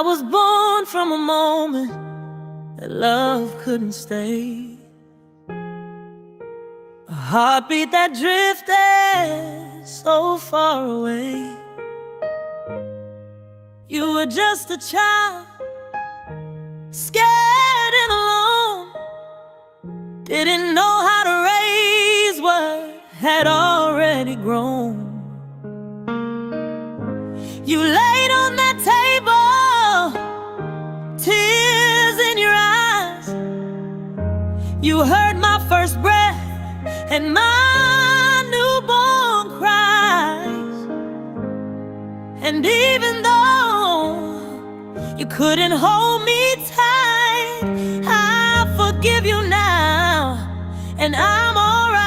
I was born from a moment that love couldn't stay. A heartbeat that drifted so far away. You were just a child, scared and alone. Didn't know how to raise what had already grown. You laid on that table, tears in your eyes. You heard my first breath and my newborn cries. And even though you couldn't hold me tight, I forgive you now, and I'm alright.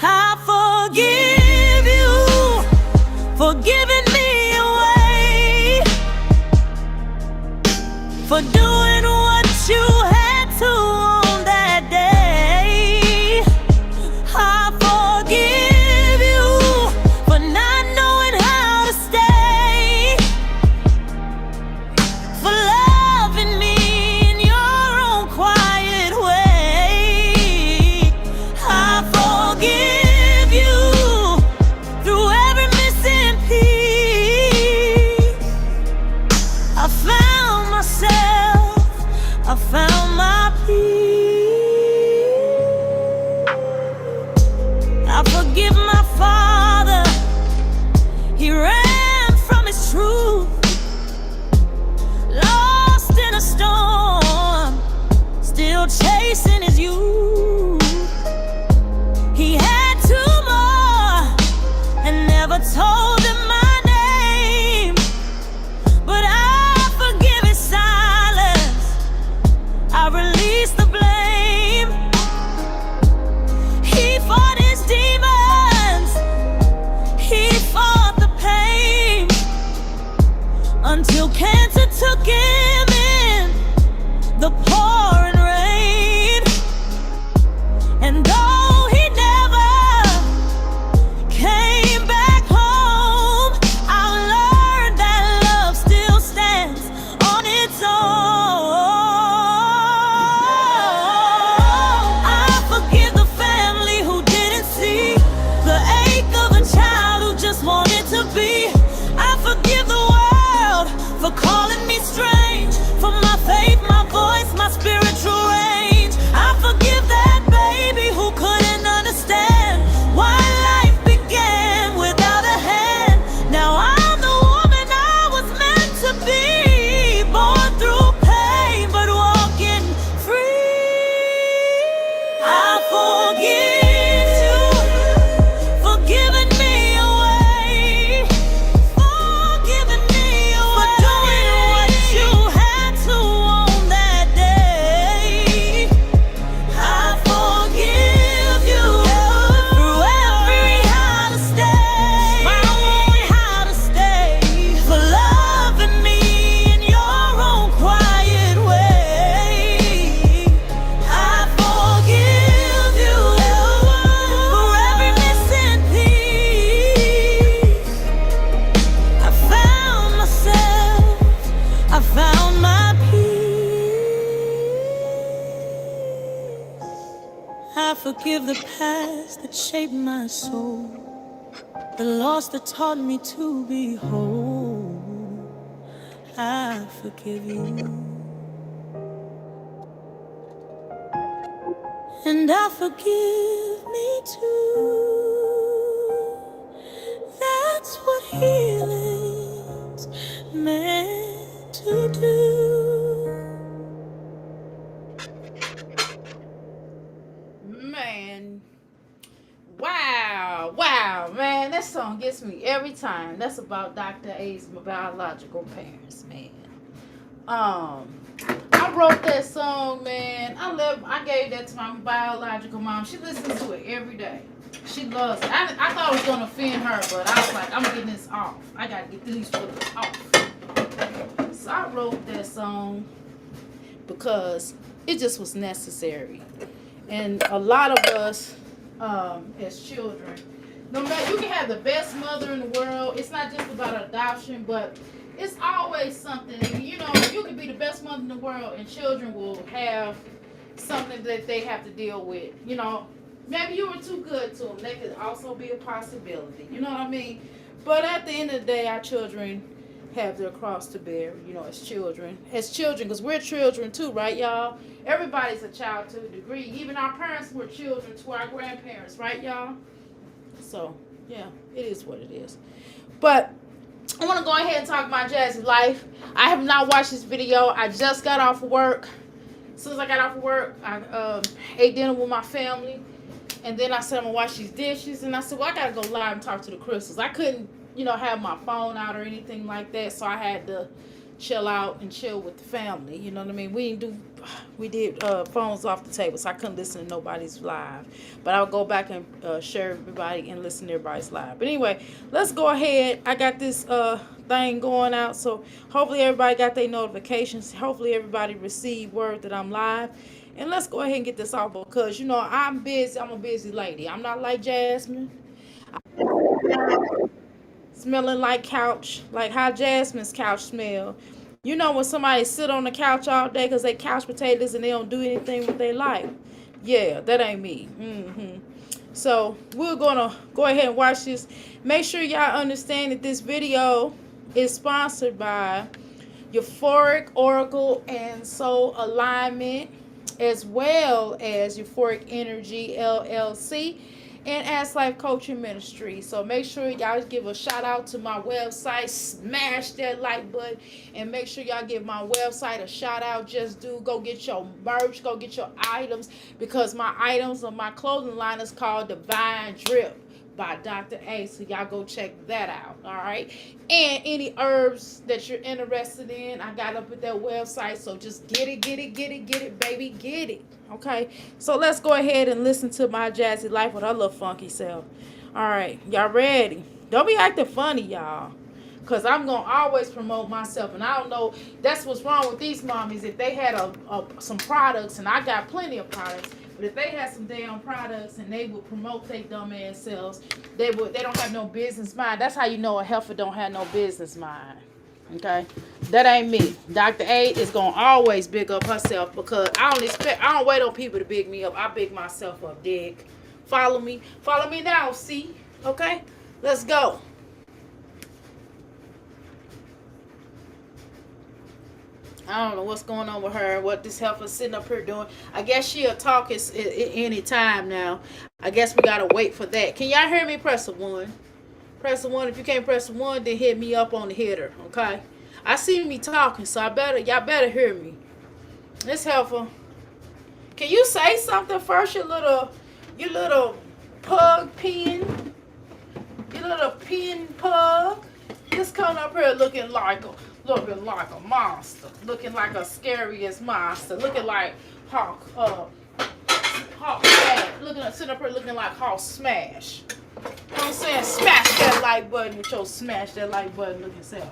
I forgive you for giving me away, for doing what you had to on that day. I forgive you for not knowing how to stay, for loving me in your own quiet way. I forgive you through every missing piece. I found myself, I found my peace. I forgive my father, he ran from his truth. Lost in a storm, still chasing his youth. He had two more and never told them my name, but I forgive his silence, I release the blame. He fought his demons, he fought the pain, until cancer took him in the pouring rain. And though he never came back home, I learned that love still stands on its own. I forgive the family who didn't see the ache of a child who just wanted to be. I forgive the world for calling me strange, for my faith, my voice, my spiritual range. I forgive that baby who couldn't understand why life began without a hand. Now I'm the woman I was meant to be, born through pain but walking free. I forgive you for giving me away, for giving me away, for doing what you had to on that day. I forgive you through every how to stay, my own how to stay, for loving me in your own quiet way. I forgive you for every missing piece. I found myself, I found my peace. I forgive the past that shaped my soul, the loss that taught me to be whole. I forgive you, and I forgive me too. That's what healing's meant to do. Man, wow, man, that song gets me every time. That's about Dr. A's biological parents, man. I wrote that song, man. I gave that to my biological mom. She listens to it every day. She loves it. I thought it was gonna offend her, but I was like, I'm getting this off. I gotta get these feelings off. So I wrote that song because it just was necessary. And a lot of us, as children, no matter, you can have the best mother in the world. It's not just about adoption, but It's always something. You know, you could be the best mother in the world, and children will have something that they have to deal with. You know, maybe you were too good to them. That could also be a possibility. You know what I mean? But at the end of the day, our children have their cross to bear. You know, as children, because we're children too, right, y'all? Everybody's a child to a degree. Even our parents were children to our grandparents, right, y'all? So yeah, it is what it is. But I want to go ahead and talk about Jazzy life. I have not watched this video. I just got off of work. As soon as I got off of work, I ate dinner with my family. And then I said, I'm going to wash these dishes. And I said, well, I got to go live and talk to the crystals. I couldn't, you know, have my phone out or anything like that. So I had to chill out and chill with the family. You know what I mean? We did phones off the table. So I couldn't listen to nobody's live. But I'll go back and share everybody and listen to everybody's live. But anyway, let's go ahead. I got this thing going out. So hopefully everybody got their notifications. Hopefully everybody received word that I'm live. And let's go ahead and get this off because, you know, I'm busy. I'm a busy lady. I'm not like Jasmine. Smelling like couch, like how Jasmine's couch smell. You know when somebody sit on the couch all day because they couch potatoes and they don't do anything with their life. Yeah, that ain't me. So we're going to go ahead and watch this. Make sure y'all understand that this video is sponsored by Euphoric Oracle and Soul Alignment, as well as Euphoric Energy LLC and Ask Life Coaching Ministry. So make sure y'all give a shout out to my website. Smash that like button and make sure y'all give my website a shout out. Just do go get your merch, go get your items, because my items on my clothing line is called Divine Drip by Dr. A. So y'all go check that out. All right. And any herbs that you're interested in, I got up at that website. So just get it, baby, get it. Okay. So let's go ahead and listen to my Jazzy life with her little funky self. All right. Y'all ready? Don't be acting funny, y'all. Because I'm going to always promote myself. And I don't know, that's what's wrong with these mommies. If they had some products, and I got plenty of products, but if they had some damn products and they would promote their dumb ass selves, they don't have no business mind. That's how you know a heifer don't have no business mind. Okay? That ain't me. Dr. A is gonna always big up herself because I don't wait on people to big me up. I big myself up, dig. Follow me. Follow me now, see? Okay? Let's go. I don't know what's going on with her, what this heifer sitting up here doing. I guess she'll talk any time now. I guess we gotta wait for that. Can y'all hear me? Press a 1. Press a 1. If you can't press a 1, then hit me up on the header, okay? I see me talking, so y'all better hear me. This heifer. Can you say something first, you little pug pin? You little pin pug? Just come up here looking like a monster, looking like a scariest monster, looking like Hawk Smash, sitting up here looking like Hawk Smash. You know what I'm saying? Smash that like button with your smash that like button looking self.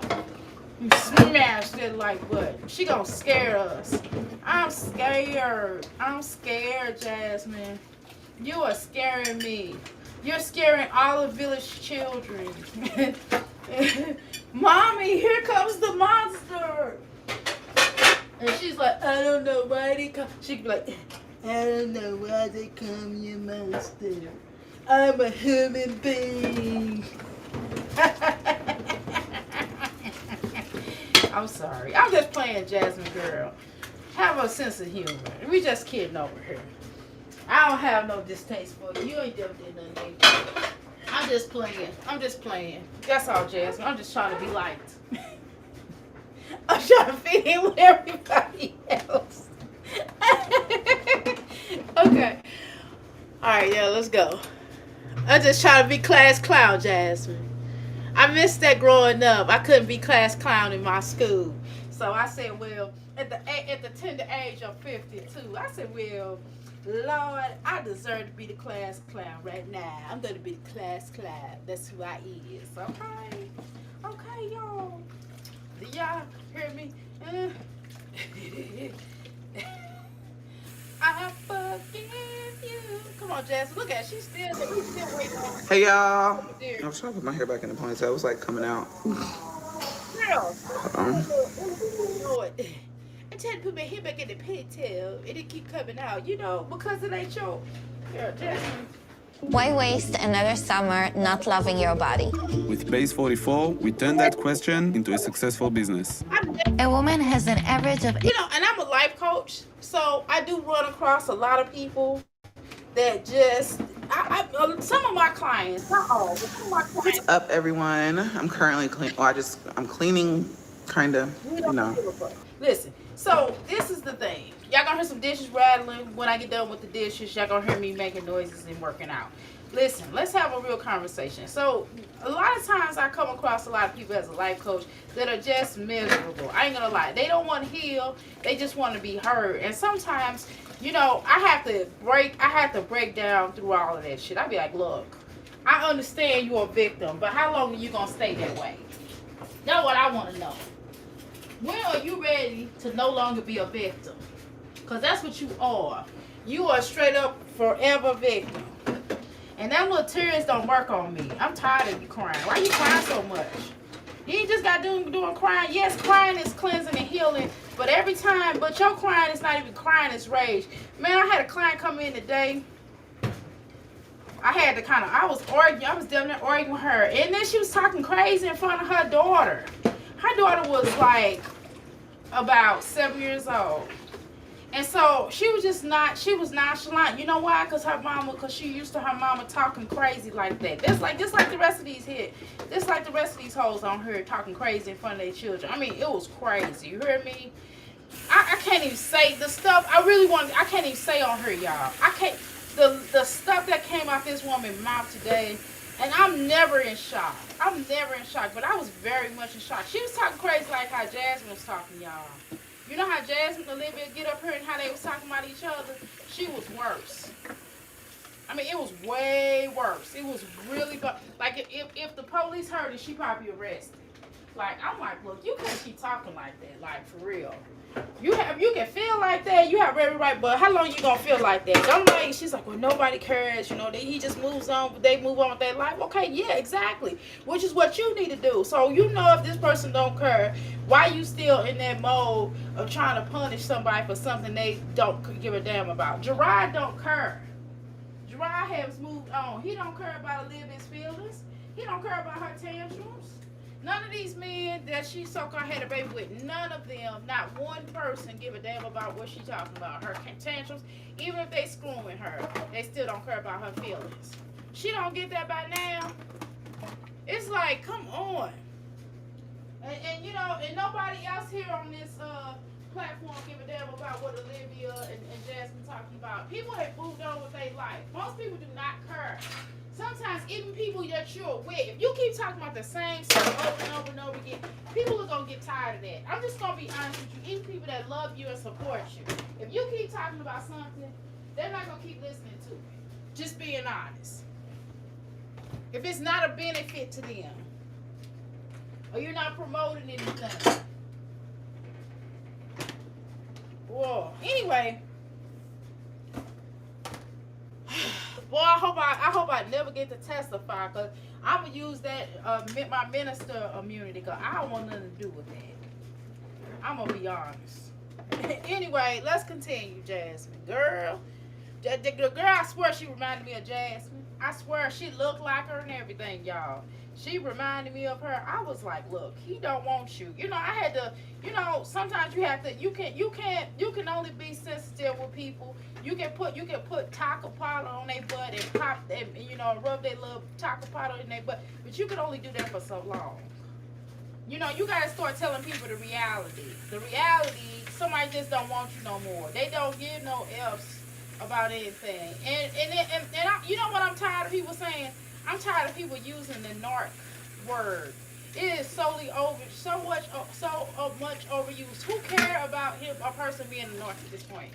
Smash that like button. She gonna scare us. I'm scared, Jasmine. You are scaring me. You're scaring all the village children. Mommy, here comes the monster. And she's like, I don't know why they come. She'd be like, I don't know why they come, you monster. I'm a human being. I'm sorry. I'm just playing, Jasmine girl. Have a sense of humor. We just kidding over here. I don't have no distaste for you. You ain't never did nothing. I'm just playing. That's all, Jasmine. I'm just trying to be liked. I'm trying to fit in with everybody else. Okay. Alright, yeah, let's go. I'm just trying to be class clown, Jasmine. I missed that growing up. I couldn't be class clown in my school. So I said, well, at the tender age of 52, I said, well, Lord, I deserve to be the class clown right now. I'm going to be the class clown. That's who I is. Okay? Okay, y'all. Do y'all hear me? I forgive you. Come on, Jess. Look at her. She's still waiting on. Hey, y'all. I'm trying to put my hair back in the ponytail. It was like coming out. girl, Lord, I'm trying to put my hair back in the pigtail and it keep coming out, because it ain't your. Girl, Jasmine. Why waste another summer not loving your body? With Base 44, we turn that question into a successful business. A woman has an average of... And I'm a life coach, so I do run across a lot of people that just, some of my clients, not all, but some of my clients. What's up, everyone? I'm currently I'm cleaning, kind of, Listen, so this is the thing. Y'all gonna hear some dishes rattling. When I get done with the dishes, y'all gonna hear me making noises and working out. Listen, let's have a real conversation. So, a lot of times I come across a lot of people as a life coach that are just miserable. I ain't gonna lie. They don't want to heal. They just want to be heard. And sometimes, I have to break down through all of that shit. I be like, look, I understand you're a victim, but how long are you gonna stay that way? That's what I want to know. When are you ready to no longer be a victim? Because that's what you are. You are straight up forever victim. And them little tears don't work on me. I'm tired of you crying. Why you crying so much? You ain't just got doing crying. Yes, crying is cleansing and healing. But your crying is not even crying, it's rage. Man, I had a client come in today. I was down there arguing with her. And then she was talking crazy in front of her daughter. Her daughter was like about 7 years old. And so she was nonchalant. You know why? Because she used to her mama talking crazy like that. Just like the rest of these hoes on her talking crazy in front of their children. I mean, it was crazy. You hear me? I can't even say the stuff I can't even say on her, y'all. I can't, the stuff that came out this woman's mouth today, and I'm never in shock. But I was very much in shock. She was talking crazy like how Jasmine was talking, y'all. You know how Jasmine and Olivia get up here and how they was talking about each other? She was worse. I mean, it was way worse. It was really, like, if the police heard it, she probably be arrested. Like, I'm like, look, you can't keep talking like that, like, for real. You can feel like that, you have every right, but how long you gonna feel like that? Don't like, she's like, well, nobody cares, he just moves on, they move on with their life. Okay, yeah, exactly, which is what you need to do. So if this person don't care, why you still in that mode of trying to punish somebody for something they don't give a damn about? Gerard don't care. Gerard has moved on. He don't care about Olivia's feelings. He don't care about her tantrums. None of these men that she so-called had a baby with, none of them, not one person give a damn about what she talking about. Her tantrums, even if they screwing her, they still don't care about her feelings. She don't get that by now. It's like, come on. And nobody else here on this platform give a damn about what Olivia and Jasmine talking about. People have moved on with their life. Most people do not care. Sometimes even people that you're with, if you keep talking about the same stuff over and over and over again, people are going to get tired of that. I'm just going to be honest with you. Even people that love you and support you, if you keep talking about something, they're not going to keep listening to it. Just being honest. If it's not a benefit to them, or you're not promoting anything. Whoa. Anyway. Boy, I hope I never get to testify, because I'm going to use that, my minister immunity, because I don't want nothing to do with that. I'm going to be honest. Anyway, let's continue, Jasmine. Girl, the girl, I swear she reminded me of Jasmine. I swear she looked like her and everything, y'all. She reminded me of her. I was like, look, he don't want you. I had to, sometimes you have to, you can only be sensitive with people. You can put taco powder on their butt and pop them, rub their little taco powder in their butt. But you can only do that for so long. You gotta start telling people the reality. The reality, somebody just don't want you no more. They don't give no F's about anything. And you know what I'm tired of people saying? I'm tired of people using the narc word. It is so much overused. Who care about a person being a narc at this point?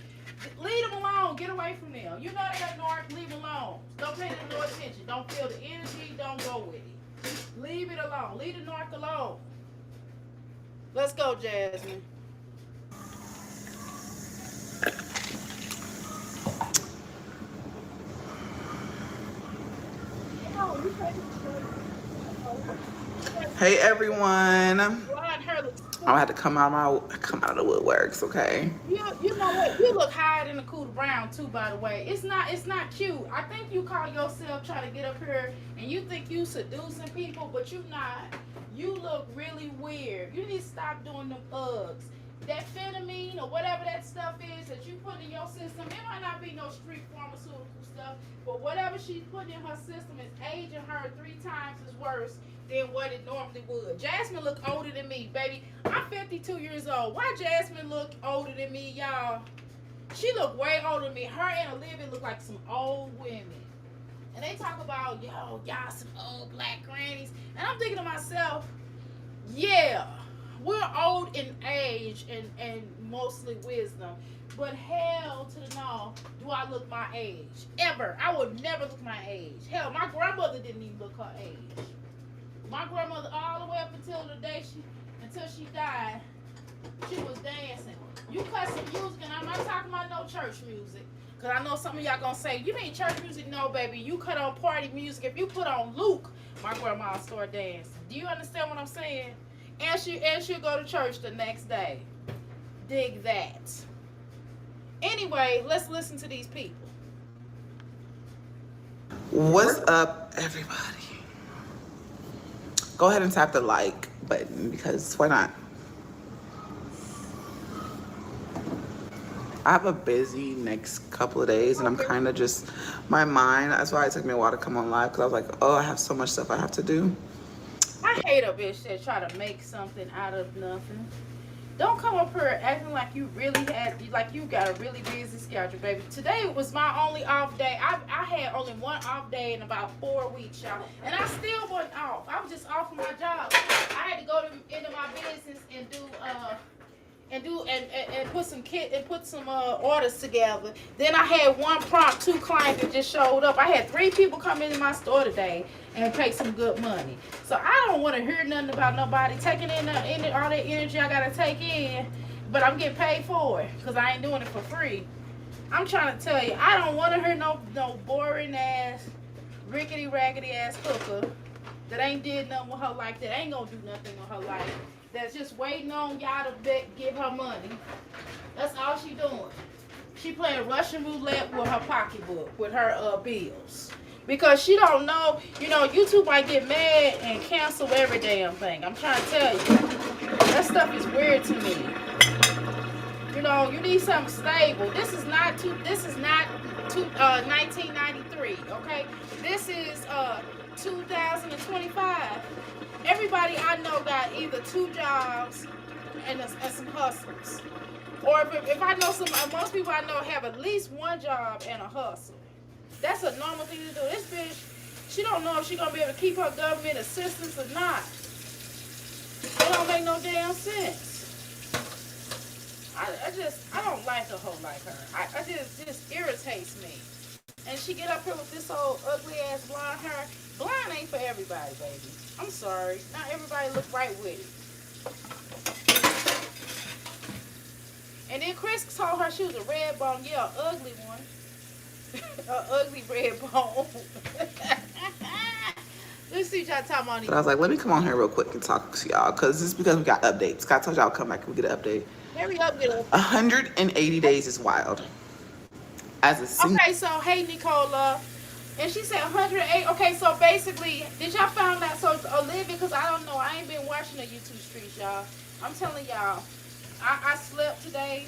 Leave them alone. Get away from them. You know they're a narc. Leave them alone. Don't pay them no attention. Don't feel the energy. Don't go with it. Leave it alone. Leave the narc alone. Let's go, Jasmine. Hey everyone. Blind her looks I had to come out of the woodworks, okay? you know what? You look higher than the Cooter Brown too, by the way. It's not cute. I think you call yourself trying to get up here and you think you seducing people, but you not. You look really weird. You need to stop doing them Uggs. That phenamine or whatever that stuff is that you put in your system, it might not be no street pharmaceutical stuff, but whatever she's putting in her system is aging her 3 times as worse than what it normally would. Jasmine look older than me, baby. I'm 52 years old. Why Jasmine look older than me, y'all? She look way older than me. Her and Olivia look like some old women. And they talk about, yo, y'all some old black grannies. And I'm thinking to myself, yeah, we're old in age and mostly wisdom. But hell to the no, do I look my age? Ever. I would never look my age. Hell, my grandmother didn't even look her age. My grandmother, all the way up until the day until she died, she was dancing. You cut some music, and I'm not talking about no church music, because I know some of y'all gonna say, you mean church music? No, baby. You cut on party music. If you put on Luke, my grandma will start dancing. Do you understand what I'm saying? And she'll go to church the next day. Dig that. Anyway, let's listen to these people. What's up, everybody? Go ahead and tap the like button because why not? I have a busy next couple of days and I'm kind of just, my mind, that's why it took me a while to come on live because I was like, oh, I have so much stuff I have to do. I hate a bitch that try to make something out of nothing. Don't come up here acting like you really like you got a really busy schedule, baby. Today was my only off day. I had only one off day in about 4 weeks, y'all. And I still wasn't off. I was just off from my job. I had to go into my business and put some orders together. Then I had one prompt, 2 clients that just showed up. I had 3 people come into my store today and pay some good money. So I don't want to hear nothing about nobody taking in all that energy I gotta take in, but I'm getting paid for it because I ain't doing it for free. I'm trying to tell you, I don't want to hear no boring ass, rickety raggedy ass hooker that ain't did nothing with her life, that ain't gonna do nothing with her life, that's just waiting on y'all to give her money. That's all she doing. She playing Russian roulette with her pocketbook, with her bills. Because she don't know, YouTube might get mad and cancel every damn thing. I'm trying to tell you. That stuff is weird to me. You need something stable. This is not 1993, okay? This is 2025. Everybody I know got either 2 jobs and some hustles. Or if I know most people I know have at least 1 job and a hustle. That's a normal thing to do. This bitch, she don't know if she gonna be able to keep her government assistance or not. It don't make no damn sense. I don't like a hoe like her. It just irritates me. And she get up here with this old ugly ass blonde hair. Blonde ain't for everybody, baby. I'm sorry. Not everybody look right with it. And then Chris told her she was a red bone. Yeah, ugly one. An ugly red bone. Let's see what y'all talking about. But I was like, let me come on here real quick and talk to y'all because it's because we got updates. I told y'all come back and we get an update. Hurry up, get up. 180 days is wild. Okay, so hey Nicola, and she said 108. Okay, so basically, did y'all find out? So Olivia, because I don't know, I ain't been watching the YouTube streets, y'all. I'm telling y'all, I slept today.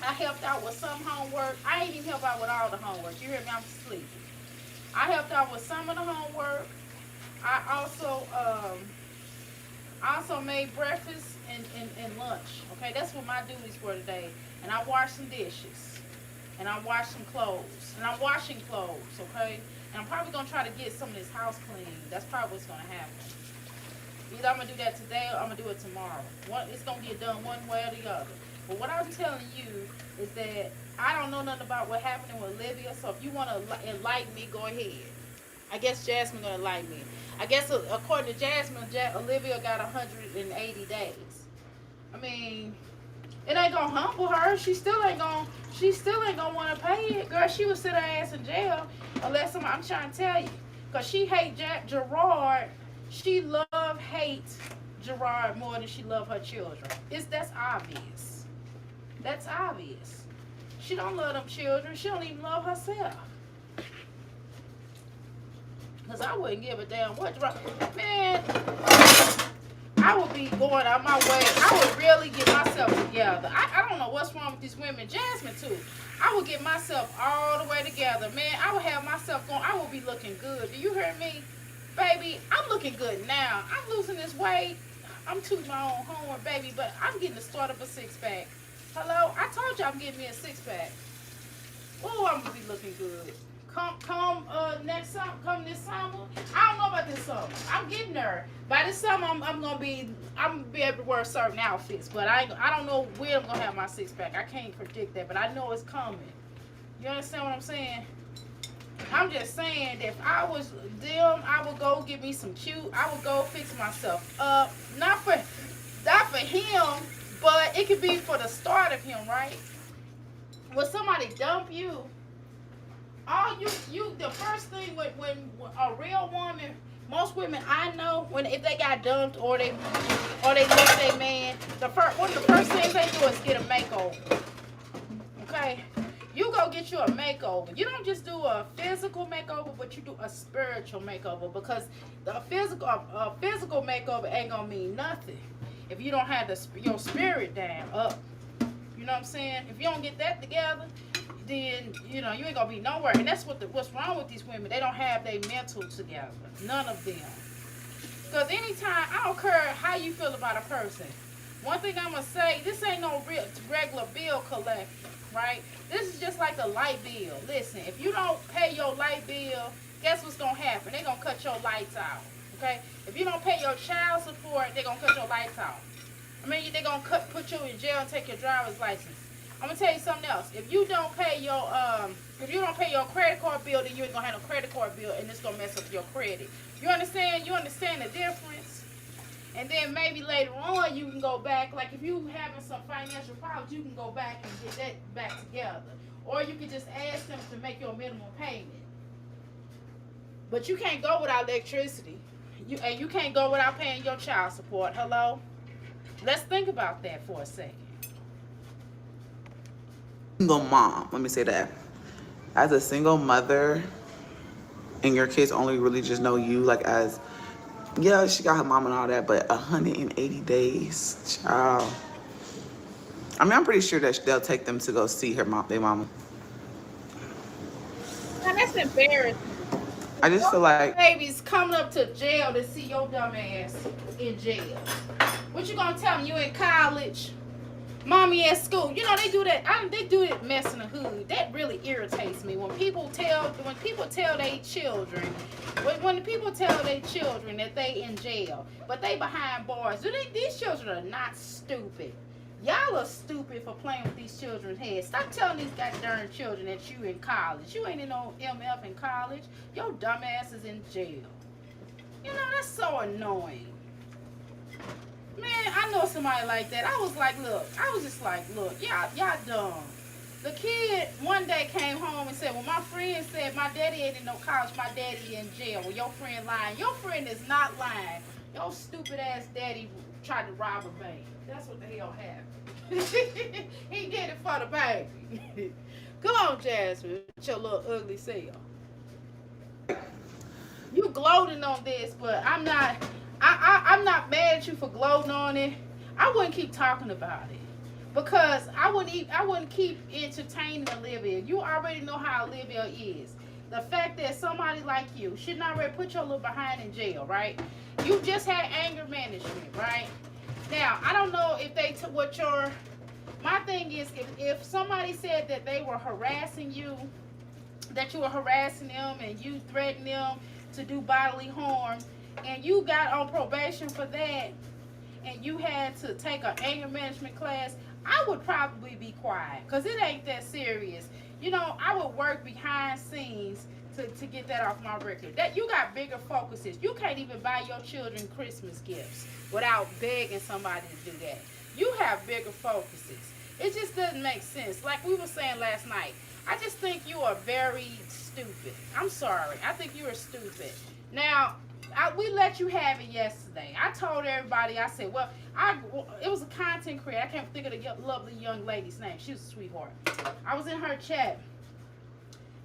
I helped out with some homework. I ain't even help out with all the homework. You hear me? I'm sleeping. I helped out with some of the homework. I also made breakfast and lunch. Okay, that's what my duties were today. And I washed some dishes. And I washed some clothes. And I'm washing clothes, okay? And I'm probably going to try to get some of this house clean. That's probably what's going to happen. Either I'm going to do that today or I'm going to do it tomorrow. It's going to get done one way or the other. But what I'm telling you is that I don't know nothing about what happened with Olivia. So if you want to enlighten me, go ahead. I guess Jasmine going to enlighten me. I guess according to Jasmine, Olivia got 180 days. I mean, it ain't gonna humble her. She still ain't gonna want to pay it. Girl, she would sit her ass in jail unless I'm trying to tell you. Because she hate Gerard. she hate Gerard more than she love her children. That's obvious. That's obvious. She don't love them children. She don't even love herself. Cause I wouldn't give a damn what Gerard. Man, I would be going out my way. I would really get myself together. I don't know what's wrong with these women. Jasmine too. I would get myself all the way together. Man, I would have myself going. I would be looking good. Do you hear me? Baby, I'm looking good now. I'm losing this weight. I'm tooting my own horn, baby, but I'm getting the start of a six-pack. Hello? I told you I'm getting me a six-pack. Oh, I'm going to be looking good. Come this summer. I don't know about this summer. I'm getting there. By this summer, I'm gonna be able to wear certain outfits, but I don't know where I'm gonna have my six-pack. I can't predict that, but I know it's coming. You understand what I'm saying? I'm just saying that if I was them, I would go get me some cute. I would go fix myself up. Not for him, but it could be for the start of him, right? When somebody dump you, the first thing when a real woman, most women I know, if they got dumped or they left their man, one of the first things they do is get a makeover. Okay? You go get you a makeover. You don't just do a physical makeover, but you do a spiritual makeover, because the physical makeover ain't gonna mean nothing if you don't have your spirit down up. You know what I'm saying? If you don't get that together, then you ain't gonna be nowhere. And that's what's wrong with these women. They don't have their mental together. None of them. Because anytime, I don't care how you feel about a person. One thing I'm gonna say, this ain't no regular bill collector, right? This is just like a light bill. Listen, if you don't pay your light bill, guess what's gonna happen? They're gonna cut your lights out. Okay? If you don't pay your child support, they're gonna cut your lights out. I mean, they're gonna put you in jail and take your driver's license. I'm gonna tell you something else. If you don't pay your credit card bill, then you ain't gonna have no credit card bill, and it's gonna mess up your credit. You understand? You understand the difference? And then maybe later on you can go back. Like if you having some financial problems, you can go back and get that back together, or you can just ask them to make your minimum payment. But you can't go without electricity. You can't go without paying your child support. Hello? Let's think about that for a second. Single mom, let me say that. As a single mother, and your kids only really just know you like as, yeah, she got her mom and all that, but 180 days, child. I mean, I'm pretty sure that they'll take them to go see their mama. Now, that's embarrassing. I just feel like Baby's coming up to jail to see your dumb ass in jail. What you gonna tell them? You in college? Mommy at school. You know, they do that. They do it mess in the hood. That really irritates me when people tell their children, when people tell their children that they in jail, but they behind bars. These children are not stupid. Y'all are stupid for playing with these children's heads. Stop telling these goddamn children that you in college. You ain't in no MF in college. Your dumb ass is in jail. You know, that's so annoying. Man, I know somebody like that. I was just like, look, y'all dumb. The kid one day came home and said, well, my friend said my daddy ain't in no college, my daddy in jail. Well, your friend lying. Your friend is not lying. Your stupid ass daddy tried to rob a bank. That's what the hell happened. He did it for the baby. Come on, Jasmine, with your little ugly self. You gloating on this, but I'm not mad at you for gloating on it. I wouldn't keep talking about it because I wouldn't keep entertaining Olivia. You already know how Olivia is. The fact that somebody like you shouldn't already put your little behind in jail, right? You just had anger management, right? Now I don't know if they took what your. My thing is, if somebody said that they were harassing you, that you were harassing them and you threatened them to do bodily harm, and you got on probation for that, and you had to take an anger management class, I would probably be quiet, because it ain't that serious. You know, I would work behind scenes to get that off my record. That you got bigger focuses. You can't even buy your children Christmas gifts without begging somebody to do that. You have bigger focuses. It just doesn't make sense. Like we were saying last night, I just think you are very stupid. I'm sorry. I think you are stupid. Now, we let you have it yesterday. I told everybody, I said, well, it was a content creator. I can't think of the lovely young lady's name. She was a sweetheart. I was in her chat,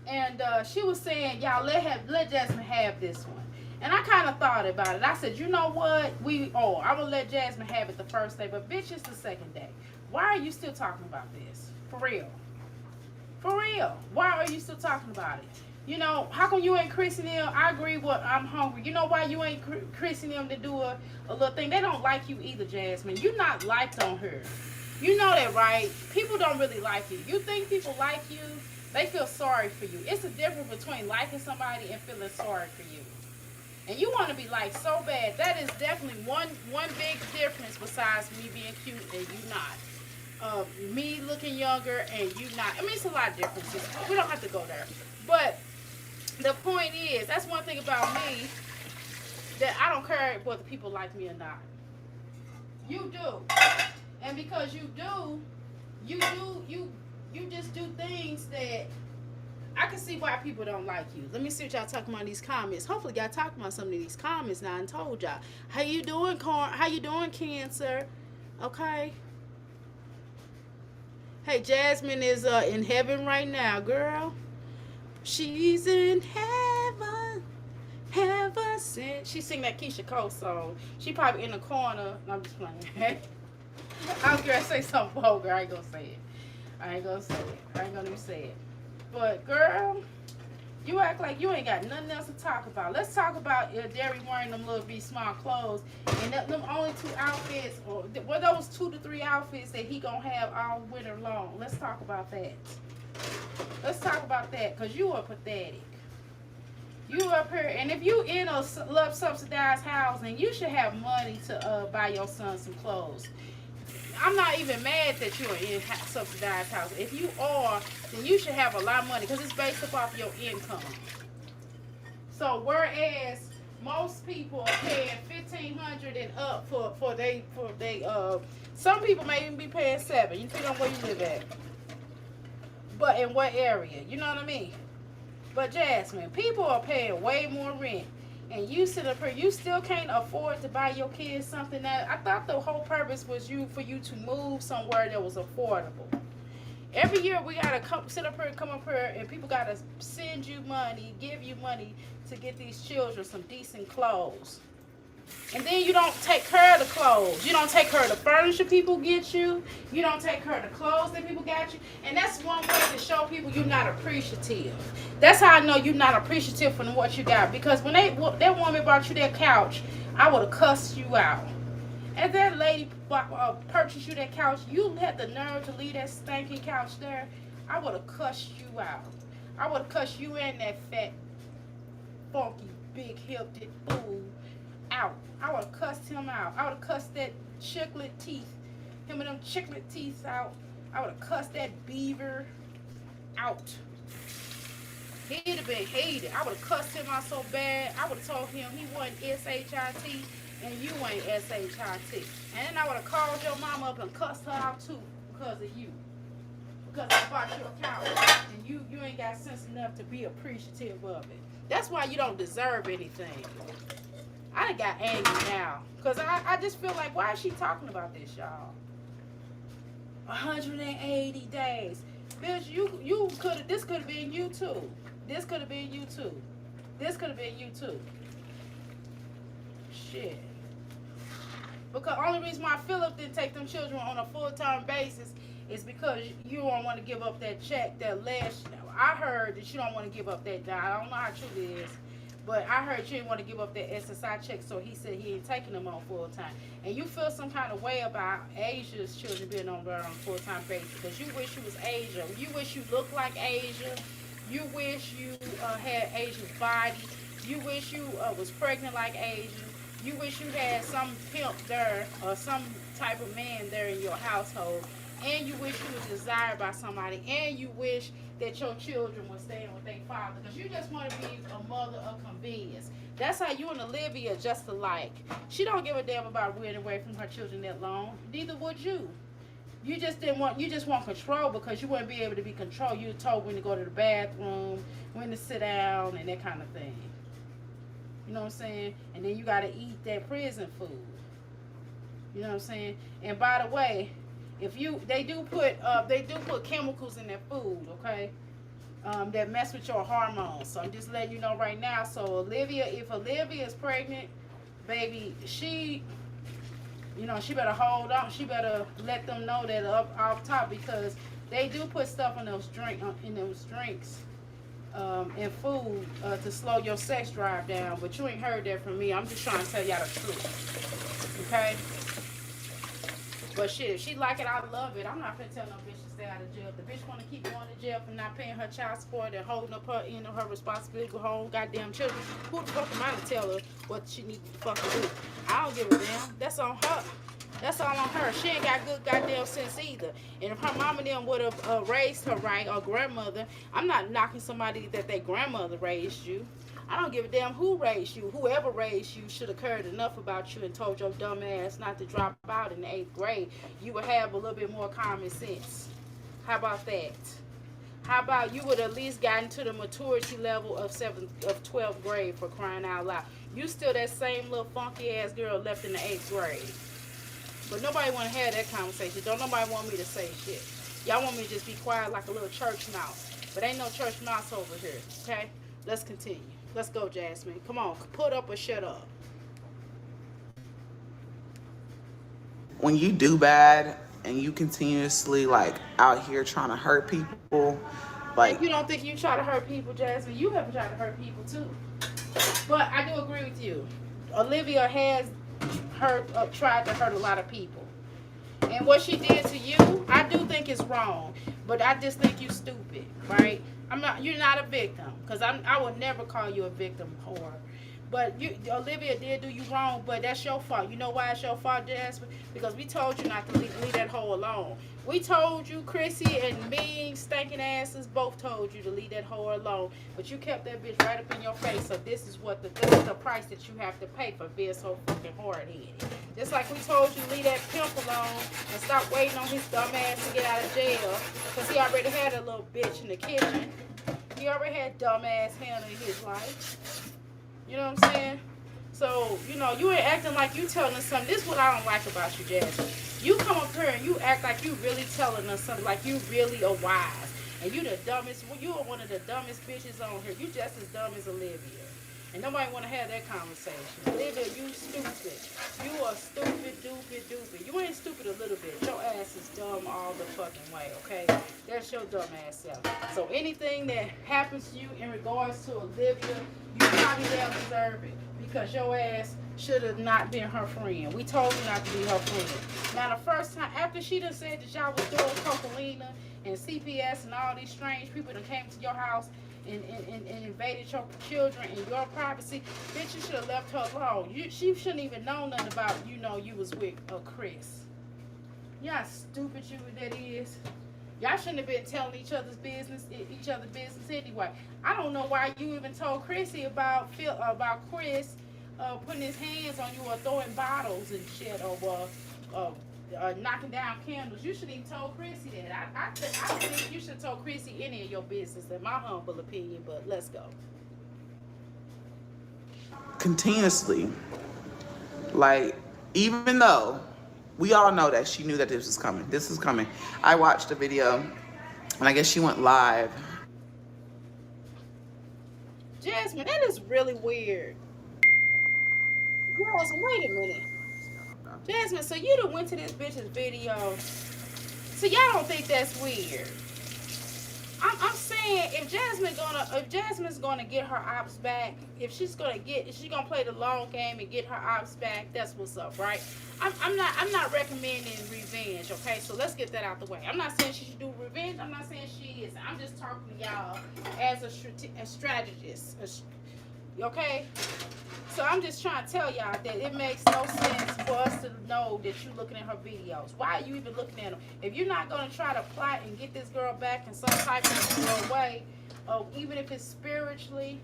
and she was saying, y'all let Jasmine have this one. And I kind of thought about it. I said, you know what? I will let Jasmine have it the first day, but bitch, it's the second day. Why are you still talking about this? For real. For real. Why are you still talking about it? You know, how come you ain't christening them? I agree with I'm hungry. You know why you ain't christening them to do a little thing? They don't like you either, Jasmine. You're not liked on her. You know that, right? People don't really like you. You think people like you, they feel sorry for you. It's a difference between liking somebody and feeling sorry for you. And you want to be liked so bad. That is definitely one big difference besides me being cute and you not. Me looking younger and you not. I mean, it's a lot of differences. We don't have to go there. But the point is, that's one thing about me, that I don't care whether people like me or not. You do. And because you do, you just do things that I can see why people don't like you. Let me see what y'all talking about in these comments. Hopefully y'all talking about some of these comments now and told y'all. How you doing, How you doing, Cancer? Okay. Hey, Jasmine is in heaven right now, girl. She's in heaven. Heaven sent. She sing that Keisha Cole song. She probably in the corner. No, I'm just playing. I was gonna say something vulgar. I ain't gonna say it. I ain't gonna even say it. But girl, you act like you ain't got nothing else to talk about. Let's talk about Derry wearing them little small clothes and them only 2 outfits, or were those 2 to 3 outfits that he gonna have all winter long. Let's talk about that. Let's talk about that, because you are pathetic. You up here, and if you in a love subsidized housing, you should have money to buy your son some clothes. I'm not even mad that you're in subsidized housing. If you are, then you should have a lot of money, because it's based off your income. So whereas most people are paying $1,500 and up for they some people may even be paying $7. You depending on where you live at. But in what area? You know what I mean? But Jasmine, people are paying way more rent, and you sit up here, you still can't afford to buy your kids something that I thought the whole purpose was for you to move somewhere that was affordable. Every year we gotta sit up here and come up here, and people gotta send you money, give you money to get these children some decent clothes. And then you don't take care of the clothes. You don't take care of the furniture people get you. You don't take care of the clothes that people got you. And that's one way to show people you're not appreciative. That's how I know you're not appreciative from what you got. Because when that woman brought you that couch, I would have cussed you out. And that lady purchased you that couch, you had the nerve to leave that stinking couch there, I would have cussed you out. I would have cussed you and that fat, funky, big-hipped fool out. I would have cussed him out. I would have cussed that chiclet teeth, him and them chiclet teeth out. I would have cussed that beaver out. He'd have been hated. I would have cussed him out so bad. I would have told him he wasn't S-H-I-T and you ain't S-H-I-T. And then I would have called your mama up and cussed her out too because of you. Because I bought you a couch and you ain't got sense enough to be appreciative of it. That's why you don't deserve anything. I done got angry now. Because I just feel like, why is she talking about this, y'all? 180 days. Bitch, you could have, this could have been you too. This could have been you too. This could have been you too. Shit. Because the only reason why Philip didn't take them children on a full-time basis is because you don't want to give up that check that last. I heard that you don't want to give up that. I don't know how true it is. But I heard you didn't want to give up that SSI check, so he said he ain't taking them on full time. And you feel some kind of way about Asia's children being on there on a full time basis because you wish you was Asia. You wish you looked like Asia. You wish you had Asia's body. You wish you was pregnant like Asia. You wish you had some pimp there or some type of man there in your household. And you wish you was desired by somebody. And you wish that your children were staying with their father. Because you just want to be a mother of convenience. That's how you and Olivia are just alike. She don't give a damn about running away from her children that long. Neither would you. You just want control because you wouldn't be able to be controlled. You were told when to go to the bathroom, when to sit down, and that kind of thing. You know what I'm saying? And then you gotta eat that prison food. You know what I'm saying? And by the way, if you they do put chemicals in their food, okay? That mess with your hormones. So I'm just letting you know right now. So Olivia, if Olivia is pregnant, baby, she better hold on. She better let them know that up off top, because they do put stuff in those drinks and food to slow your sex drive down. But you ain't heard that from me. I'm just trying to tell y'all the truth. Okay? But shit, if she like it, I love it. I'm not gonna tell no bitch to stay out of jail. If the bitch wanna keep going to jail for not paying her child support and holding up her end of her responsibility with her own goddamn children, who the fuck am I to tell her what she needs to fucking do? I don't give a damn. That's on her. That's all on her. She ain't got good goddamn sense either. And if her mama and them would have raised her right, or grandmother, I'm not knocking somebody that their grandmother raised you. I don't give a damn who raised you. Whoever raised you should have cared enough about you and told your dumb ass not to drop out in the 8th grade. You would have a little bit more common sense. How about that? How about you would at least gotten to the maturity level of 12th grade, for crying out loud. You still that same little funky ass girl left in the 8th grade. But nobody want to have that conversation. Don't nobody want me to say shit. Y'all want me to just be quiet like a little church mouse. But ain't no church mouse over here, okay? Let's continue. Let's go, Jasmine. Come on, put up or shut up. When you do bad and you continuously like out here trying to hurt people, like, you don't think you try to hurt people, Jasmine? You haven't tried to hurt people too. But I do agree with you. Olivia has tried to hurt a lot of people. And what she did to you, I do think is wrong. But I just think you stupid, right? You're not a victim, because I would never call you a victim whore. But Olivia did do you wrong, but that's your fault. You know why it's your fault, Jasmine? Because we told you not to leave that hoe alone. We told you, Chrissy and me, stinking asses, both told you to leave that hoe alone. But you kept that bitch right up in your face. So this is the price that you have to pay for being so fucking hard-headed. Just like we told you to leave that pimp alone and stop waiting on his dumb ass to get out of jail. Because he already had a little bitch in the kitchen. He already had dumb ass Hannah in his life. You know what I'm saying? So, you ain't acting like you telling us something. This is what I don't like about you, Jasmine. You come up here and you act like you really telling us something, like you really are wise. And you the dumbest, you are one of the dumbest bitches on here. You just as dumb as Olivia. And nobody want to have that conversation. Olivia, you stupid. You are stupid, doopy. You ain't stupid a little bit. Your ass is dumb all the fucking way, okay? That's your dumb ass self. So anything that happens to you in regards to Olivia, you probably damn deserve it. Because your ass should have not been her friend. We told you not to be her friend. Now the first time, after she done said that y'all was doing cocaine and CPS and all these strange people that came to your house and invaded your children and your privacy, bitch, you should have left her alone. She shouldn't even know nothing about, you was with Chris. You know how stupid that is? Y'all shouldn't have been telling each other's business anyway. I don't know why you even told Chrissy about Chris putting his hands on you or throwing bottles and shit, or knocking down candles. You should have even told Chrissy that. I think you should have told Chrissy any of your business, in my humble opinion, but let's go. continuously, like, even though we all know that she knew that this was coming. I watched the video, and I guess she went live. Jasmine, that is really weird. Jasmine, wait a minute. Jasmine, so you done went to this bitch's video. So y'all don't think that's weird? I'm saying if Jasmine's gonna get her ops back, if she's gonna play the long game and get her ops back, that's what's up, right? I'm not recommending revenge, okay? So let's get that out the way. I'm not saying she should do revenge. I'm not saying she is. I'm just talking to y'all as a strategist, okay? So I'm just trying to tell y'all that it makes no sense for us to know that you're looking at her videos. Why are you even looking at them? If you're not going to try to plot and get this girl back in some type of way, even if it's spiritually,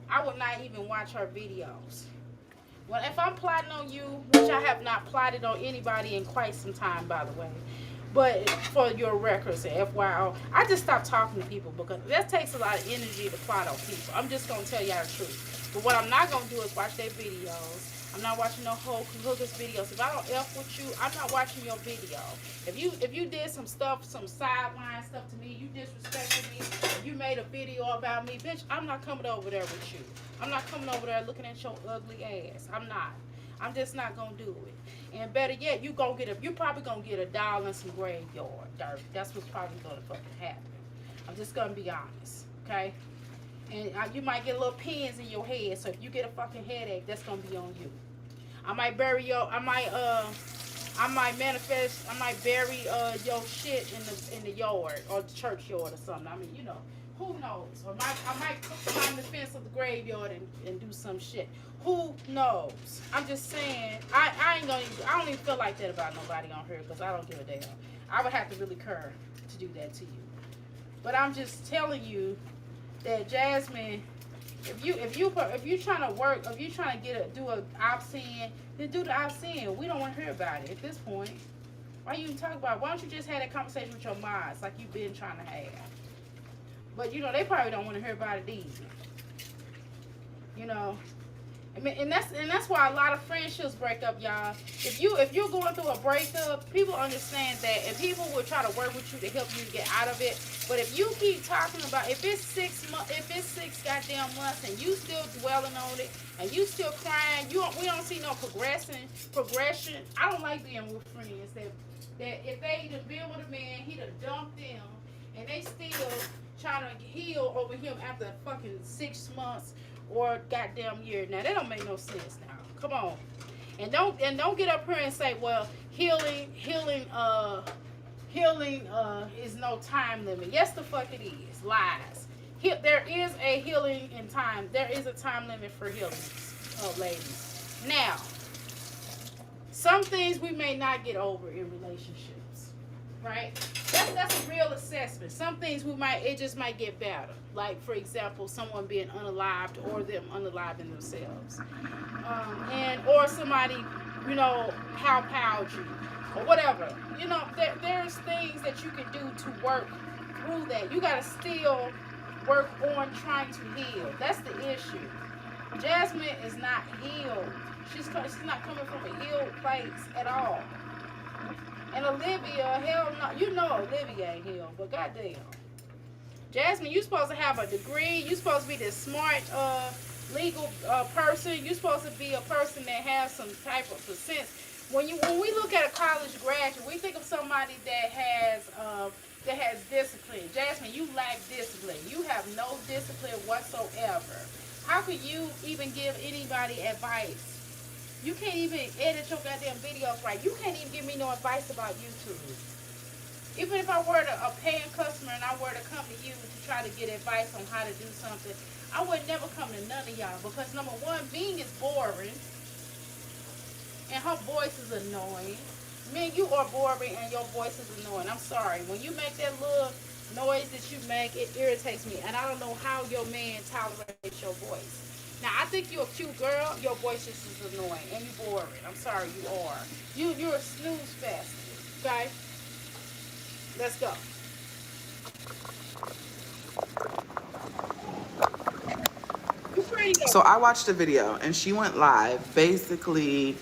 I would not even watch her videos. Well, if I'm plotting on you, which I have not plotted on anybody in quite some time, by the way, but for your records and FYI, I just stopped talking to people because that takes a lot of energy to plot on people. I'm just going to tell y'all the truth. But what I'm not gonna do is watch their videos. I'm not watching no whole hookers videos. If I don't F with you, I'm not watching your video. If you did some stuff, some sideline stuff to me, you disrespected me, you made a video about me, bitch, I'm not coming over there with you. I'm not coming over there looking at your ugly ass. I'm not. I'm just not gonna do it. And better yet, you probably gonna get $1 and some graveyard dirt. That's what's probably gonna fucking happen. I'm just gonna be honest, okay? And you might get little pins in your head. So if you get a fucking headache, that's gonna be on you. I might bury your, I might bury your shit in the yard or the church yard or something. I mean, you know, who knows? Or I might climb the fence of the graveyard and do some shit. Who knows? I'm just saying, I don't even feel like that about nobody on here because I don't give a damn. I would have to really care to do that to you. But I'm just telling you that Jasmine, if you trying to work, if you trying to do a obscene, then do the obscene. We don't want to hear about it at this point. Why you even talk about it? Why don't you just have that conversation with your moms like you've been trying to have? But you know they probably don't want to hear about it either. You know, I mean, and that's why a lot of friendships break up, y'all. If you're going through a breakup, people understand that, and people will try to work with you to help you get out of it. But if you keep talking about, if it's 6 months, if it's 6 goddamn months, and you still dwelling on it, and you still crying, we don't see no progression. I don't like being with friends that if they done been with a man, he done dumped them, and they still trying to heal over him after fucking 6 months or goddamn year. Now that don't make no sense now. Come on. And don't get up here and say, well, healing is no time limit. Yes the fuck it is. Lies. There is a healing in time. There is a time limit for healing, ladies. Now, some things we may not get over in relationships. Right? That's a real assessment. Some things it just might get better. Like, for example, someone being unalived or them unaliving themselves. Or somebody, you know, pow-powed you or whatever. You know, there's things that you can do to work through that. You got to still work on trying to heal. That's the issue. Jasmine is not healed. She's not coming from a healed place at all. And Olivia, hell no, you know Olivia ain't healed, but goddamn. Jasmine, you supposed to have a degree. You supposed to be this smart, legal person. You supposed to be a person that has some type of sense. When we look at a college graduate, we think of somebody that has discipline. Jasmine, you lack discipline. You have no discipline whatsoever. How could you even give anybody advice? You can't even edit your goddamn videos right. You can't even give me no advice about YouTube. Even if I were a paying customer and I were to come to you to try to get advice on how to do something, I would never come to none of y'all because number one, Bing is boring and her voice is annoying. Man, you are boring and your voice is annoying. I'm sorry. When you make that little noise that you make, it irritates me. And I don't know how your man tolerates your voice. Now, I think you're a cute girl. Your voice just is annoying. And you're boring. I'm sorry, you are. You're a snooze fest. Okay? Let's go. So I watched the video and she went live. Basically,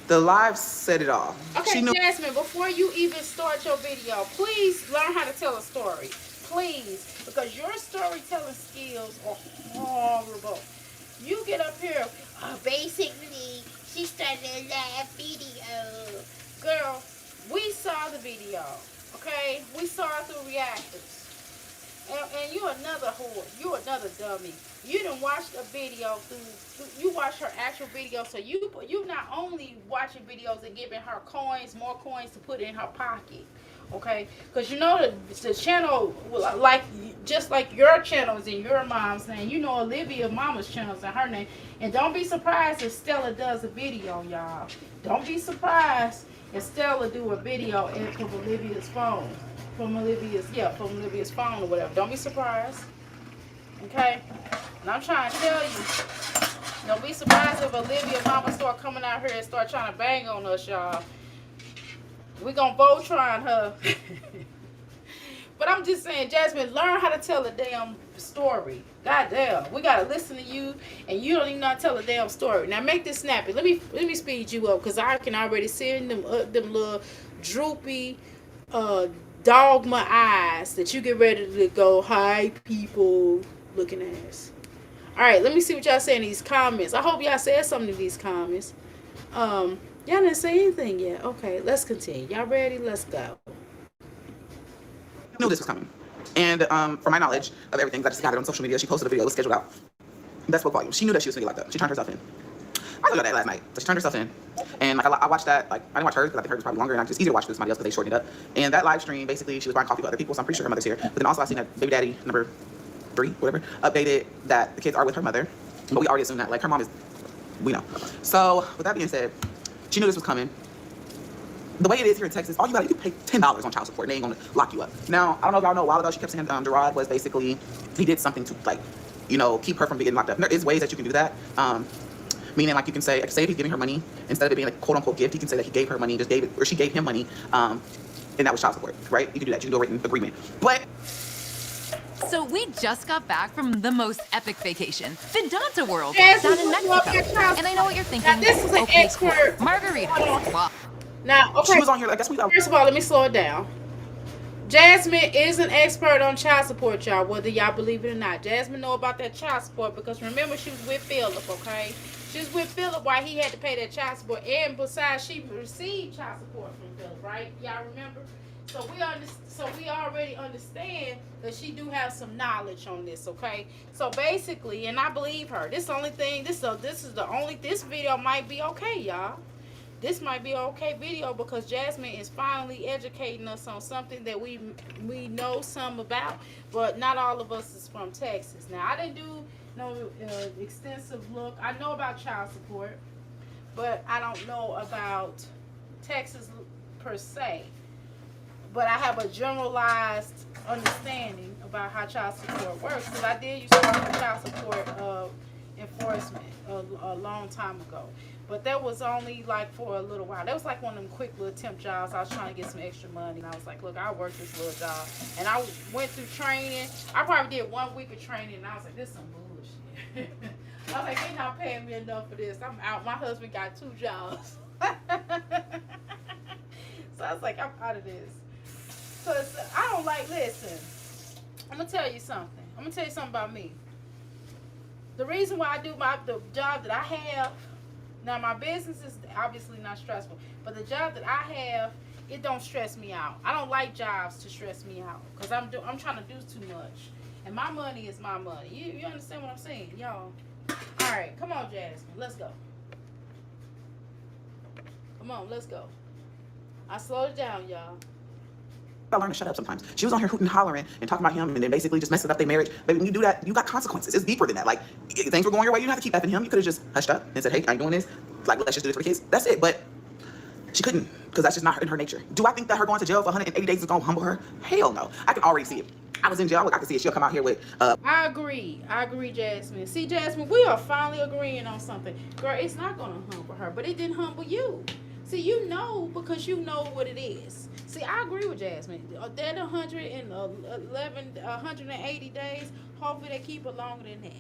the live said it all. Okay, Jasmine, before you even start your video, please learn how to tell a story. Please. Because your storytelling skills are horrible. You get up here, basically, she started a live video. Girl, we saw the video, okay? We saw it through reactors. And you another whore. You another dummy. You done watched a video you watched her actual video. So you not only watching videos and giving her coins, more coins to put in her pocket. Okay, because you know the channel, like just like your channel is in your mom's name, you know Olivia mama's channel is in her name, and don't be surprised if Stella does a video, y'all. Don't be surprised if Stella do a video from Olivia's phone, from Olivia's phone or whatever. Don't be surprised, okay? And I'm trying to tell you, don't be surprised if Olivia mama start coming out here and start trying to bang on us, y'all. We're going to Voltron her. But I'm just saying, Jasmine, learn how to tell a damn story. Goddamn, we gotta listen to you, and you don't even know how to tell a damn story. Now make this snappy. Let me speed you up, cause I can already see in them little droopy, dogma eyes that you get ready to go, hi people, looking ass. All right, let me see what y'all say in these comments. I hope y'all said something in these comments. Y'all didn't say anything yet. Okay, let's continue. Y'all ready? Let's go. Knew this was coming. And from my knowledge of everything, 'cause I just got it on social media, she posted a video, it was scheduled out. That spoke volumes. She knew that she was gonna get locked up. She turned herself in. I told her that last night. So she turned herself in. And like I watched that, like I didn't watch hers because I think hers was probably longer, and I just easier to watch with somebody else because they shortened it up. And that live stream, basically, she was buying coffee for other people, so I'm pretty sure her mother's here. But then also I seen that baby daddy number 3, whatever, updated that the kids are with her mother. But we already assumed that, like, her mom is, we know. So with that being said, she knew this was coming. The way it is here in Texas, you can pay $10 on child support and they ain't gonna lock you up. Now, I don't know if y'all know, a while ago she kept saying Gerard was basically, he did something to, like, you know, keep her from getting locked up. And there is ways that you can do that. Meaning, like, you can say if he's giving her money, instead of it being like a quote unquote gift, he can say that he gave her money, just gave it, or she gave him money, and that was child support, right? You can do that. You can do a written agreement. But So we just got back from the most epic vacation, the Donta World, Yes, down in we Mexico. love that house. And I know what you're thinking. Now, this is an okay, expert. cool. Margaritas. Wow. Now, okay. she was on here, like, that's what we First of all, let me slow it down. Jasmine is an expert on child support, y'all, whether y'all believe it or not. Jasmine know about that child support because remember, she was with Philip, okay? She was with Philip while he had to pay that child support. And besides, she received child support from Philip, right? Y'all remember? So we already understand that she do have some knowledge on this, okay? So basically, and I believe her. This video might be okay, y'all. This might be an okay video because Jasmine is finally educating us on something that we know some about, but not all of us is from Texas. Now, I didn't do no extensive look. I know about child support, but I don't know about Texas per se. But I have a generalized understanding about how child support works because I did used to work for child support enforcement a long time ago. But that was only like for a little while. That was like one of them quick little temp jobs. I was trying to get some extra money. And I was like, look, I'll work this little job. And I went through training. I probably did 1 week of training. And I was like, this is some bullshit. I was like, they're not paying me enough for this. I'm out. My husband got 2 jobs. So I was like, I'm out of this. Because I don't like, listen, I'm going to tell you something. I'm going to tell you something about me. The reason why I do the job that I have, now my business is obviously not stressful, but the job that I have, it don't stress me out. I don't like jobs to stress me out because I'm trying to do too much. And my money is my money. You understand what I'm saying, y'all? All right, come on, Jasmine. Let's go. Come on, let's go. I slowed it down, y'all. I learned to shut up sometimes. She was on here hooting and hollering and talking about him and then basically just messing up their marriage. Baby, when you do that, you got consequences. It's deeper than that. Like, if things were going your way, you didn't have to keep effing him. You could have just hushed up and said, hey, I ain't doing this. Like, let's just do this for the kids. That's it. But she couldn't because that's just not in her nature. Do I think that her going to jail for 180 days is going to humble her? Hell no. I can already see it. I was in jail. I can see it. She'll come out here with... I agree, Jasmine. See, Jasmine, we are finally agreeing on something. Girl, it's not going to humble her, but it didn't humble you. See, you know because you know what it is. See, I agree with Jasmine. That 180 days, hopefully they keep it longer than that.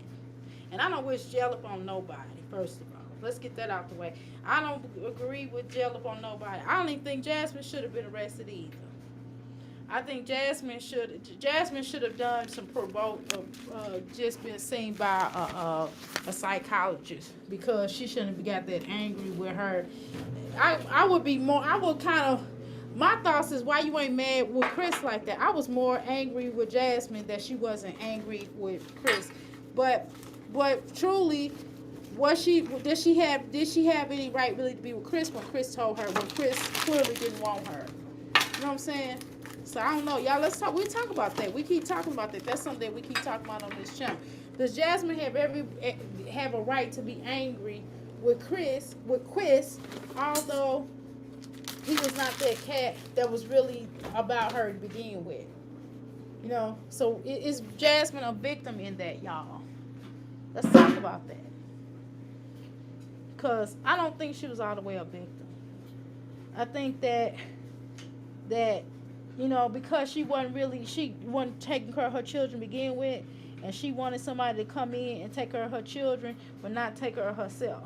And I don't wish jail up on nobody, first of all. Let's get that out the way. I don't agree with jail up on nobody. I don't even think Jasmine should have been arrested either. I think Jasmine should have done some just been seen by a psychologist because she shouldn't have got that angry with her. I would kind of, my thoughts is why you ain't mad with Chris like that. I was more angry with Jasmine that she wasn't angry with Chris. But truly, did she have any right really to be with Chris when Chris told her, when Chris clearly didn't want her? You know what I'm saying? So I don't know, y'all. Let's talk. We talk about that. We keep talking about that. That's something that we keep talking about on this channel. Does Jasmine have a right to be angry with Chris, although he was not that cat that was really about her to begin with? You know. So is Jasmine a victim in that, y'all? Let's talk about that. Cause I don't think she was all the way a victim. I think that you know, because she wasn't taking care of her children to begin with, and she wanted somebody to come in and take care of her children, but not take care of herself.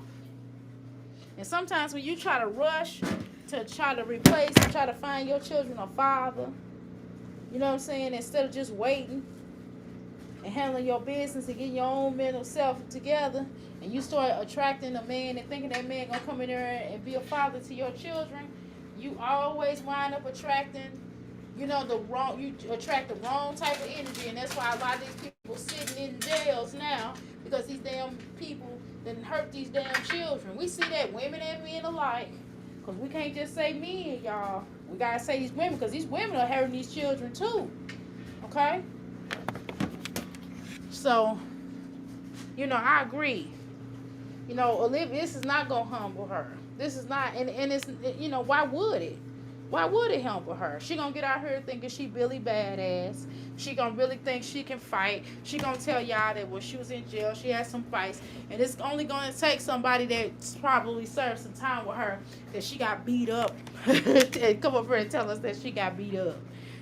And sometimes when you try to rush to try to replace and try to find your children a father, you know what I'm saying, instead of just waiting and handling your business and getting your own mental self together, and you start attracting a man and thinking that man gonna come in there and be a father to your children, you always wind up attracting, you attract the wrong type of energy. And that's why a lot of these people sitting in jails now, because these damn people didn't hurt these damn children. We see that women and men alike, because we can't just say men, y'all. We gotta say these women, because these women are hurting these children too. Okay? So, I agree. Olivia, this is not gonna humble her. This is not, and it's, why would it? Why would it humble her? She gonna get out here thinking she really badass. She gonna really think she can fight. She gonna tell y'all that when she was in jail, she had some fights, and it's only gonna take somebody that's probably served some time with her that she got beat up and come up here and tell us that she got beat up.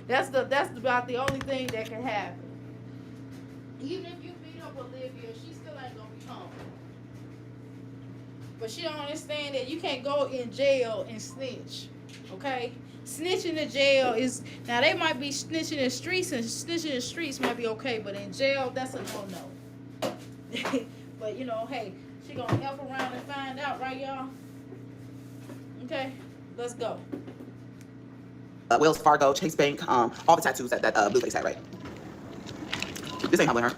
That's about the only thing that can happen. Even if you beat up Olivia, she still ain't gonna be humble. But she don't understand that you can't go in jail and snitch. Okay? Snitching in jail is, now they might be snitching in the streets, and snitching in the streets might be okay, but in jail, that's a no-no. But hey, she gonna help around and find out, right, y'all? Okay, let's go. Wells Fargo, Chase Bank, all the tattoos that Blueface had, right? This ain't humbling her.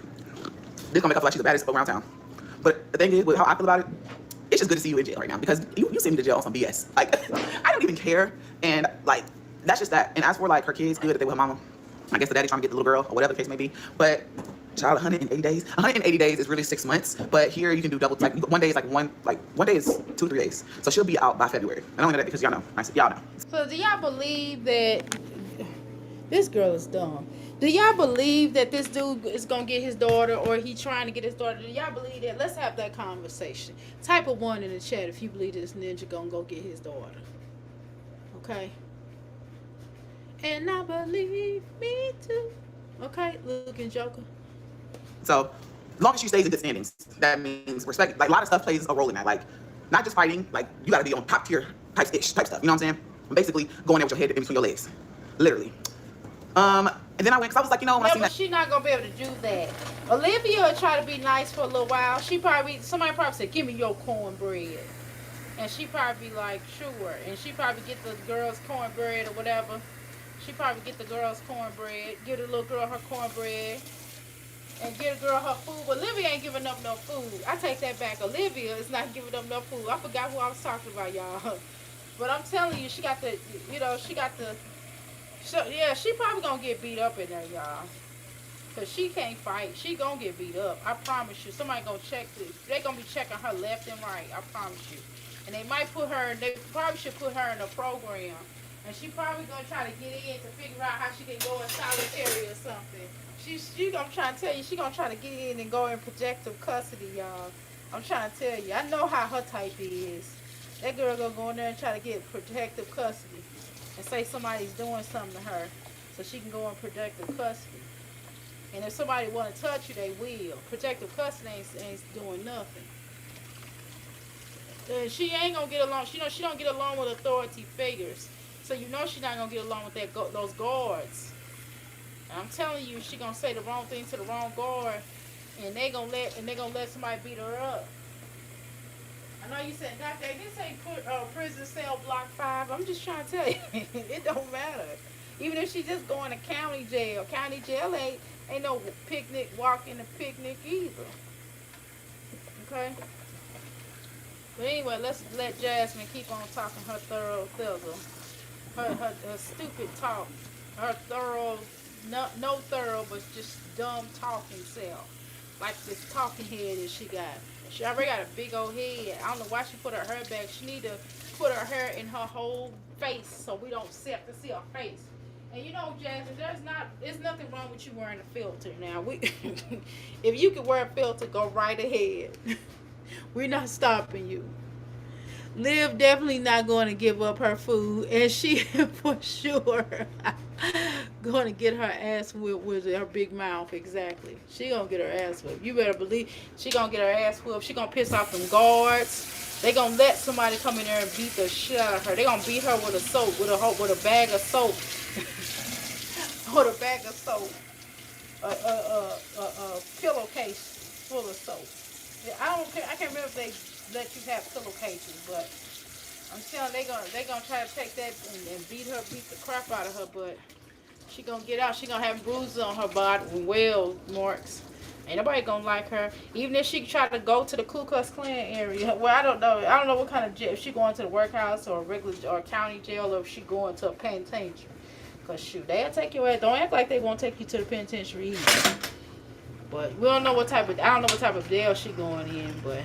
This gonna make her feel like she's the baddest around town. But the thing is, with how I feel about it, it's just good to see you in jail right now, because you sent me to jail on some BS. Like, I don't even care, and like, that's just that. And as for like her kids, good that they with her mama. I guess the daddy trying to get the little girl, or whatever the case may be. But child, 180 days. 180 days is really 6 months. But here you can do double. Like one day is one day is 2 or 3 days. So she'll be out by February. And I only know that because y'all know. Y'all know. So do y'all believe that this girl is dumb? Do y'all believe that this dude is gonna get his daughter, or he trying to get his daughter? Do y'all believe that? Let's have that conversation. Type a 1 in the chat if you believe this ninja gonna go get his daughter. Okay. And I believe me too. Okay, looking Joker. So, as long as she stays in good standings, that means respect. Like, a lot of stuff plays a role in that. Like, not just fighting. Like, you gotta be on top tier type stuff. You know what I'm saying? Basically, going there with your head in between your legs, literally. And then I went, because I was like, when I seen that. She's not gonna be able to do that. Olivia will try to be nice for a little while. Somebody probably said, "Give me your cornbread," and she probably be like, "Sure," and she probably get the girl's cornbread or whatever. She probably get the girl's cornbread, give the little girl her cornbread, and give the girl her food. But Olivia ain't giving up no food. I take that back. Olivia is not giving up no food. I forgot who I was talking about, y'all. But I'm telling you, she got the. So, yeah, she probably gonna get beat up in there, y'all. Because she can't fight. She gonna get beat up. I promise you. Somebody gonna check this. They gonna be checking her left and right. I promise you. And they probably should put her in a program. And she probably gonna try to get in to figure out how she can go in solitary or something. She gonna try to tell you, she gonna try to get in and go in protective custody, y'all. I'm trying to tell you. I know how her type is. That girl gonna go in there and try to get protective custody. And say somebody's doing something to her, so she can go in protective custody. And if somebody want to touch you, they will. Protective custody ain't doing nothing. She ain't gonna get along. She don't get along with authority figures. So she's not gonna get along with those guards. And I'm telling you, she gonna say the wrong thing to the wrong guard, and they gonna let somebody beat her up. I know you said, Doctor, this ain't prison cell block 5. I'm just trying to tell you, it don't matter. Even if she's just going to county jail. County jail ain't no picnic, walking a picnic either. Okay? But anyway, let's let Jasmine keep on talking her thorough thizzle. Her stupid talk. Her thorough, no thorough, but just dumb talking self. Like this talking head that she got. She already got a big old head. I don't know why she put her hair back. She need to put her hair in her whole face so we don't have to see her face. And Jasmine, there's nothing wrong with you wearing a filter. Now, if you can wear a filter, go right ahead. We're not stopping you. Liv definitely not going to give up her food, and she for sure going to get her ass whipped with her big mouth. Exactly, she gonna get her ass whipped. You better believe she gonna get her ass whipped. She gonna piss off them guards. They gonna let somebody come in there and beat the shit out of her. They gonna beat her with a soap, with a bag of soap, with a bag of soap, a pillowcase full of soap. Yeah, I don't care. I can't remember if they let you have pillowcases, but I'm telling they gonna try to take that and beat the crap out of her. But she gonna get out. She gonna have bruises on her body and well marks. Ain't nobody gonna like her. Even if she try to go to the Ku Klux Klan area. Well, I don't know. I don't know what kind of jail. If she going to the workhouse or a regular or county jail, or if she going to a penitentiary. Cause shoot, they'll take your ass. Don't act like they won't take you to the penitentiary either. But we don't know what type of. I don't know what type of jail she going in. But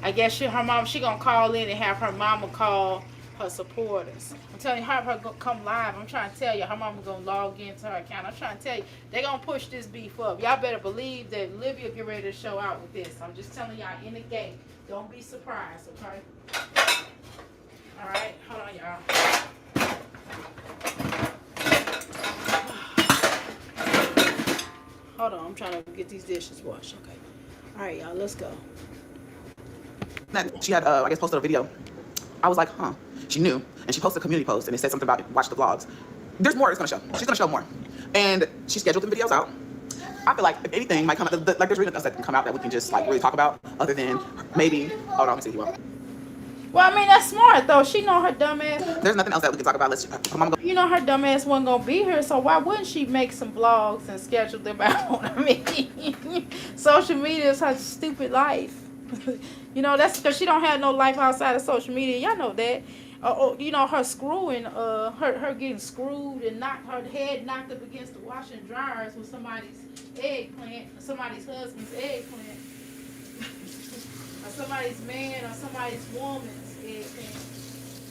I guess her mom. She gonna call in and have her mama call her supporters. I'm telling you, have her come live. I'm trying to tell you, her mama gonna log into her account. I'm trying to tell you, they gonna push this beef up. Y'all better believe that Olivia get ready to show out with this. I'm just telling y'all in the gate. Don't be surprised, okay? All right, hold on, y'all. Hold on, I'm trying to get these dishes washed. Okay. All right, y'all, let's go. She had, I guess, posted a video. I was like, huh. She knew, and she posted a community post, and it said something about watch the vlogs. There's more it's gonna show. She's gonna show more, and she scheduled them videos out. I feel like if anything might come out, like there's really nothing else that can come out that we can just like really talk about, other than maybe. Hold on, let me see if you want. Well, I mean, that's smart, though. She know her dumb ass. There's nothing else that we can talk about. Let's. Her mama go. You know her dumb ass wasn't going to be here, so why wouldn't she make some vlogs and schedule them out? I mean, social media is her stupid life. You know, that's because she don't have no life outside of social media. Y'all know that. You know, her screwing, her getting screwed and her head knocked up against the washer and dryers with somebody's eggplant, somebody's husband's eggplant. Or somebody's man or somebody's woman's eggplant.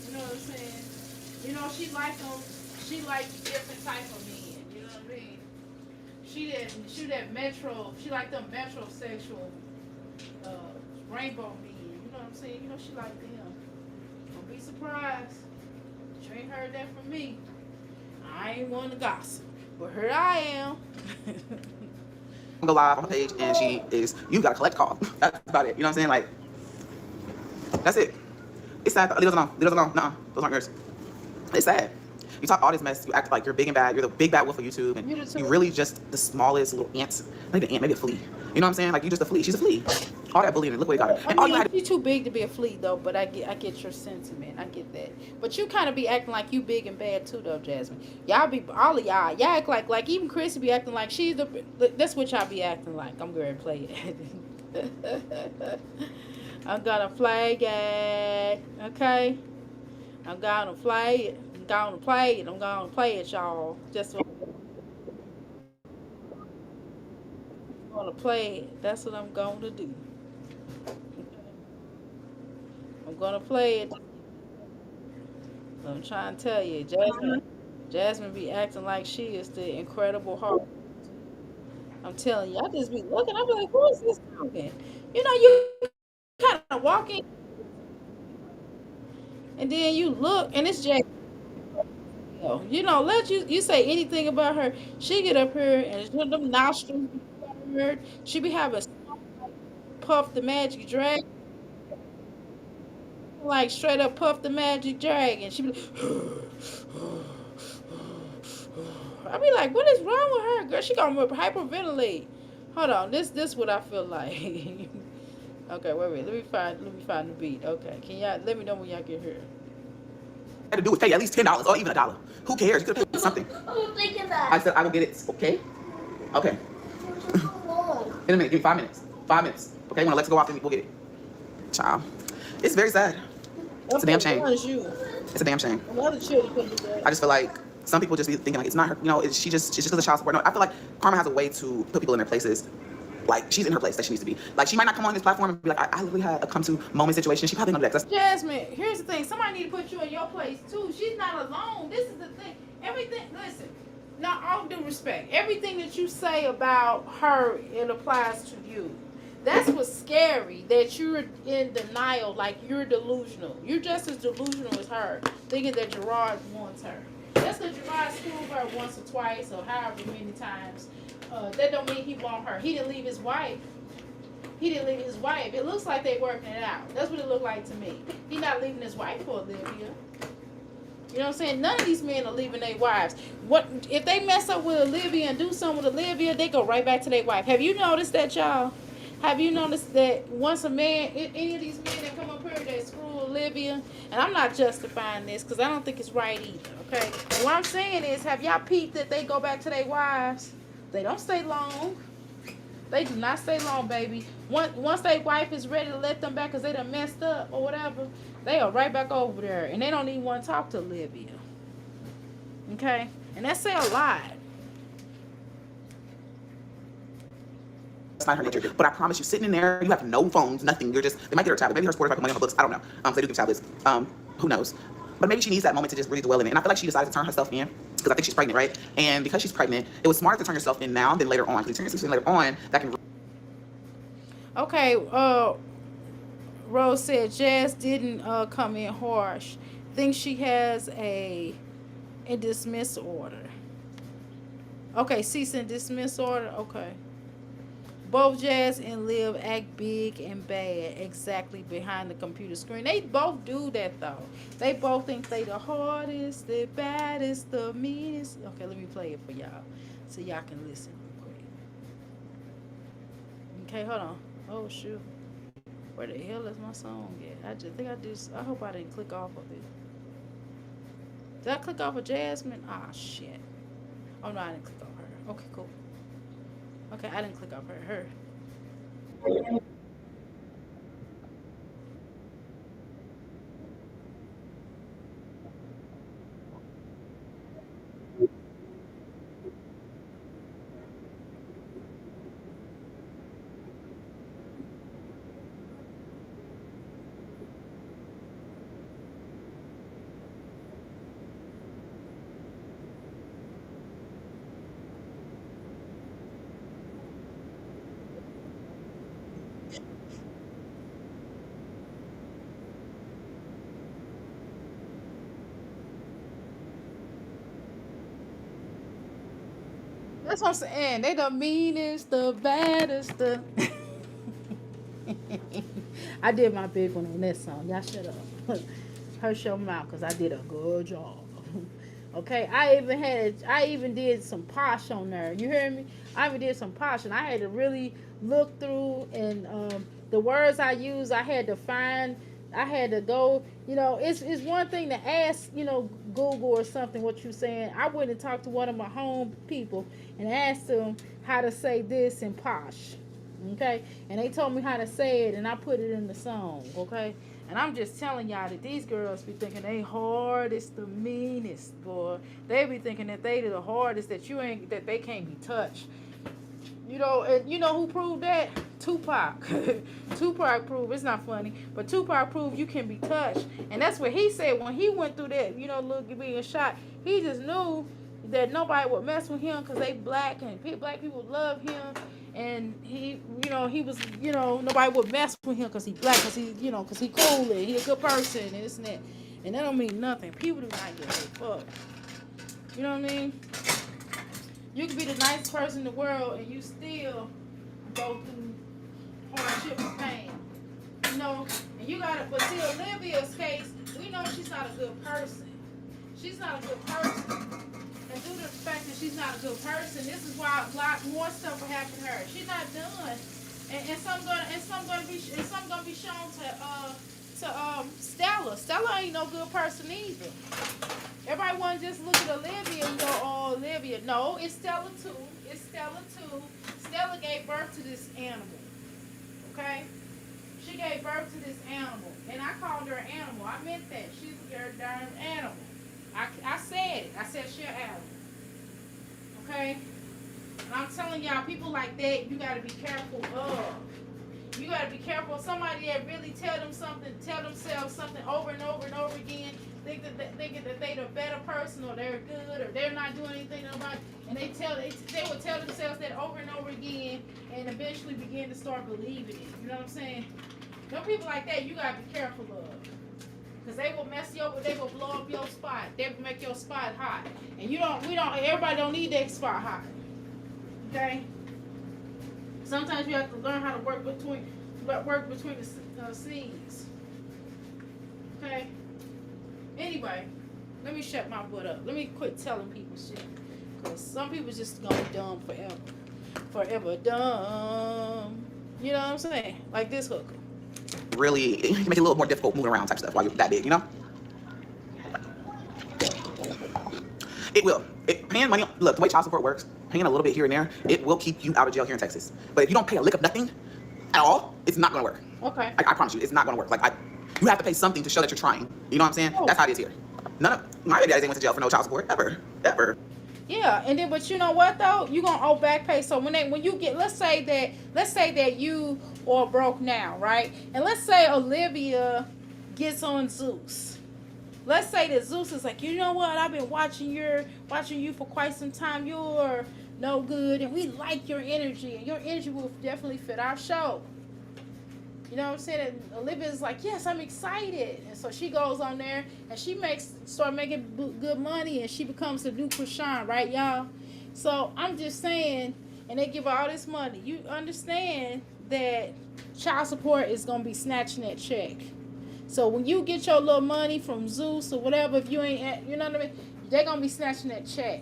You know what I'm saying? You know, she like different type of men. You know what I mean? She like them metrosexual rainbow men. You know what I'm saying? You know, she like them. Don't be surprised. You ain't heard that from me. I ain't one to gossip. But here I am. Go live on the page, and she is. You got to collect call. That's about it. You know what I'm saying? Like, that's it. It's sad. Leave those alone. Leave those alone. Nuh-uh. Those aren't yours. It's sad. You talk all this mess. You act like you're big and bad. You're the big bad wolf of YouTube, and you really just the smallest little ant. Maybe an ant, maybe a flea. You know what I'm saying? Like, you just a flea. She's a flea. All that bullying, and look what he got her. And all you had. She's too big to be a flea, though. But I get your sentiment. I get that. But you kind of be acting like you big and bad too, though, Jasmine. Y'all be all of y'all act like even Chrissy be acting like she's the. That's what y'all be acting like. I'm going to play it. I'm gonna play it, okay? I'm gonna play it. I'm gonna play it. I'm gonna play it, y'all. Just what I'm gonna play it. That's what I'm gonna do. I'm gonna play it. I'm trying to tell you, Jasmine be acting like she is the Incredible Hulk. I'm telling you, I just be looking. I be like, who is this talking? You know, you kind of walking, and then you look, and it's Jasmine. You know, let you say anything about her. She get up here and them nostrils be covered. She be having Puff the Magic Dragon, like straight up Puff the Magic Dragon. She be like, I be like, what is wrong with her, girl? She gonna hyperventilate. Hold on, this what I feel like. Okay, wait. Let me find the beat. Okay, can y'all let me know when y'all get here? Had to do is pay at least $10 or even $1. Who cares? You could pay something. I said I will get it. Okay. Okay. In a minute. Give me 5 minutes. 5 minutes. Okay. When I let it go off, then we'll get it. Child. It's very sad. It's a damn shame. It's a damn shame. I just feel like some people just be thinking like it's not her. You know, she just does a child support. No, I feel like Karma has a way to put people in their places. Like, she's in her place that she needs to be. Like, she might not come on this platform and be like, I literally had a come to moment situation. She probably gonna do that. Jasmine, here's the thing. Somebody need to put you in your place, too. She's not alone. This is the thing. Everything, listen, now, all due respect, everything that you say about her, it applies to you. That's what's scary, that you're in denial, like you're delusional. You're just as delusional as her, thinking that Gerard wants her. Just because Gerard screwed her once or twice or however many times, that don't mean he want her. He didn't leave his wife. He didn't leave his wife. It looks like they working it out. That's what it looked like to me. He not leaving his wife for Olivia. You know what I'm saying? None of these men are leaving their wives. What if they mess up with Olivia and do something with Olivia? They go right back to their wife. Have you noticed that, y'all? Have you noticed that once a man, any of these men that come up here, they screw Olivia? And I'm not justifying this because I don't think it's right either. Okay. What I'm saying is, have y'all peeped that they go back to their wives? They don't stay long. They do not stay long, baby. Once their wife is ready to let them back because they done messed up or whatever, they are right back over there. And they don't even want to talk to Olivia. Okay? And that say a lot. That's not her nature. But I promise you, sitting in there, you have no phones, nothing. You're just, they might get her a tablet. Maybe her sport is like money on her books. I don't know. They do give tablets. Who knows? But maybe she needs that moment to just really dwell in it. And I feel like she decided to turn herself in because I think she's pregnant, right? And because she's pregnant, it was smart to turn yourself in now than later on. Because you turn yourself in later on, that can... Okay, Rose said Jazz didn't come in harsh. Think she has a dismiss order. Okay, cease and dismiss order. Okay. Both Jazz and Liv act big and bad exactly behind the computer screen. They both do that though. They both think they the hardest, the baddest, the meanest. Okay, let me play it for y'all so y'all can listen real quick. Okay, hold on. Oh shoot. Where the hell is my song at? I hope I didn't click off of it. Did I click off of Jasmine? Ah, shit. Oh no, I didn't click off her. Okay, cool. Okay, I didn't click off her. That's what I'm saying. They the meanest, the baddest, the... I did my big one on this song. Y'all shut up. Hush your mouth because I did a good job. Okay, I even did some posh on there. You hear me? I even did some posh, and I had to really look through, and the words I use, I had to find. I had to go. You know, it's one thing to ask, you know, Google or something what you're saying. I went and talked to one of my home people and asked them how to say this in posh. Okay, and they told me how to say it, and I put it in the song. Okay. And I'm just telling y'all that these girls be thinking they hardest, the meanest, boy. They be thinking that they the hardest, that they can't be touched. You know, and you know who proved that? Tupac. Tupac proved, it's not funny, but Tupac proved you can be touched. And that's what he said when he went through that, you know, little being shot. He just knew that nobody would mess with him because they black and black people love him. And he, you know, he was, you know, nobody would mess with him because he black, because he, you know, because he cool and he a good person and this and that. And that don't mean nothing. People do not give a fuck. You know what I mean? You can be the nicest person in the world and you still go through hardship and pain. You know, and you gotta, but see Olivia's case, we know she's not a good person. She's not a good person. And due to the fact that she's not a good person, this is why a lot more stuff will happen to her. She's not done, and some gonna be shown to Stella. Stella ain't no good person either. Everybody want to just look at Olivia and go, oh, Olivia. No, it's Stella too. It's Stella too. Stella gave birth to this animal. Okay, she gave birth to this animal, and I called her an animal. I meant that. She's a darn animal. I said it. I said she's an animal. Okay? And I'm telling y'all, people like that, you got to be careful of. You got to be careful of somebody that really tell themselves something over and over and over again, thinking that they're the better person or they're good or they're not doing anything about it. And they would tell themselves that over and over again, and eventually begin to start believing it. You know what I'm saying? Them people like that, you gotta be careful of, because they will mess you up. They will blow up your spot. They will make your spot hot, and everybody don't need that spot hot. Okay. Sometimes you have to learn how to work between the scenes. Okay. Anyway, let me shut my butt up. Let me quit telling people shit. Because some people just gonna be dumb forever. Forever dumb. You know what I'm saying? Like this hooker. Really, it can make it a little more difficult moving around type stuff while you're that big, you know? It will. Paying money, look, the way child support works, paying a little bit here and there, it will keep you out of jail here in Texas. But if you don't pay a lick of nothing at all, it's not gonna work. Okay. I promise you, it's not gonna work. You have to pay something to show that you're trying. You know what I'm saying? Oh. That's how it is here. None of my baby daddies ain't went to jail for no child support ever. Yeah, and then but you know what though? You're gonna owe back pay. So when you get, let's say that you are broke now, right? And let's say Olivia gets on Zeus. Let's say that Zeus is like, you know what? I've been watching you for quite some time. You're no good, and we like your energy, and your energy will definitely fit our show. You know what I'm saying? And Olivia's like, yes, I'm excited. And so she goes on there and she start making good money, and she becomes the new Krishan, right, y'all? So I'm just saying, and they give her all this money. You understand that child support is going to be snatching that check. So when you get your little money from Zeus or whatever, if you ain't, you know what I mean? They're going to be snatching that check.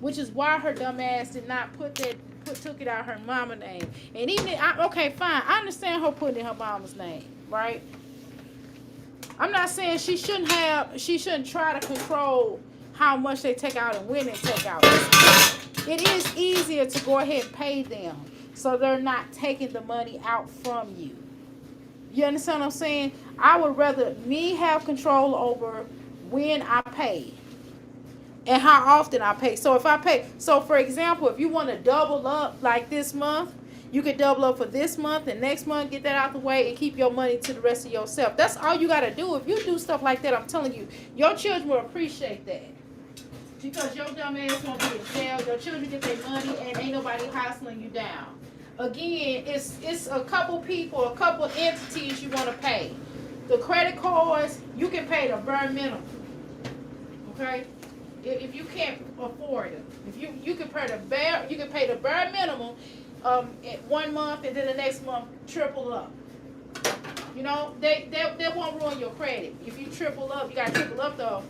Which is why her dumb ass did not took it out her mama name. And even okay, fine, I understand her putting in her mama's name, right? I'm not saying she shouldn't try to control how much they take out and when they take out. It is easier to go ahead and pay them so they're not taking the money out from you. You understand what I'm saying? I would rather me have control over when I pay and how often I pay. So if I pay, so for example, if you want to double up like this month, you can double up for this month and next month, get that out the way and keep your money to the rest of yourself. That's all you got to do. If you do stuff like that, I'm telling you, your children will appreciate that. Because your dumb ass won't be in jail. Your children get their money and ain't nobody hassling you down. Again, it's a couple people, a couple entities you want to pay. The credit cards, you can pay the bare minimum. Okay? If you can't afford it, if you can pay the bare minimum at 1 month, and then the next month triple up. You know, they won't ruin your credit. If you triple up, you gotta triple up though.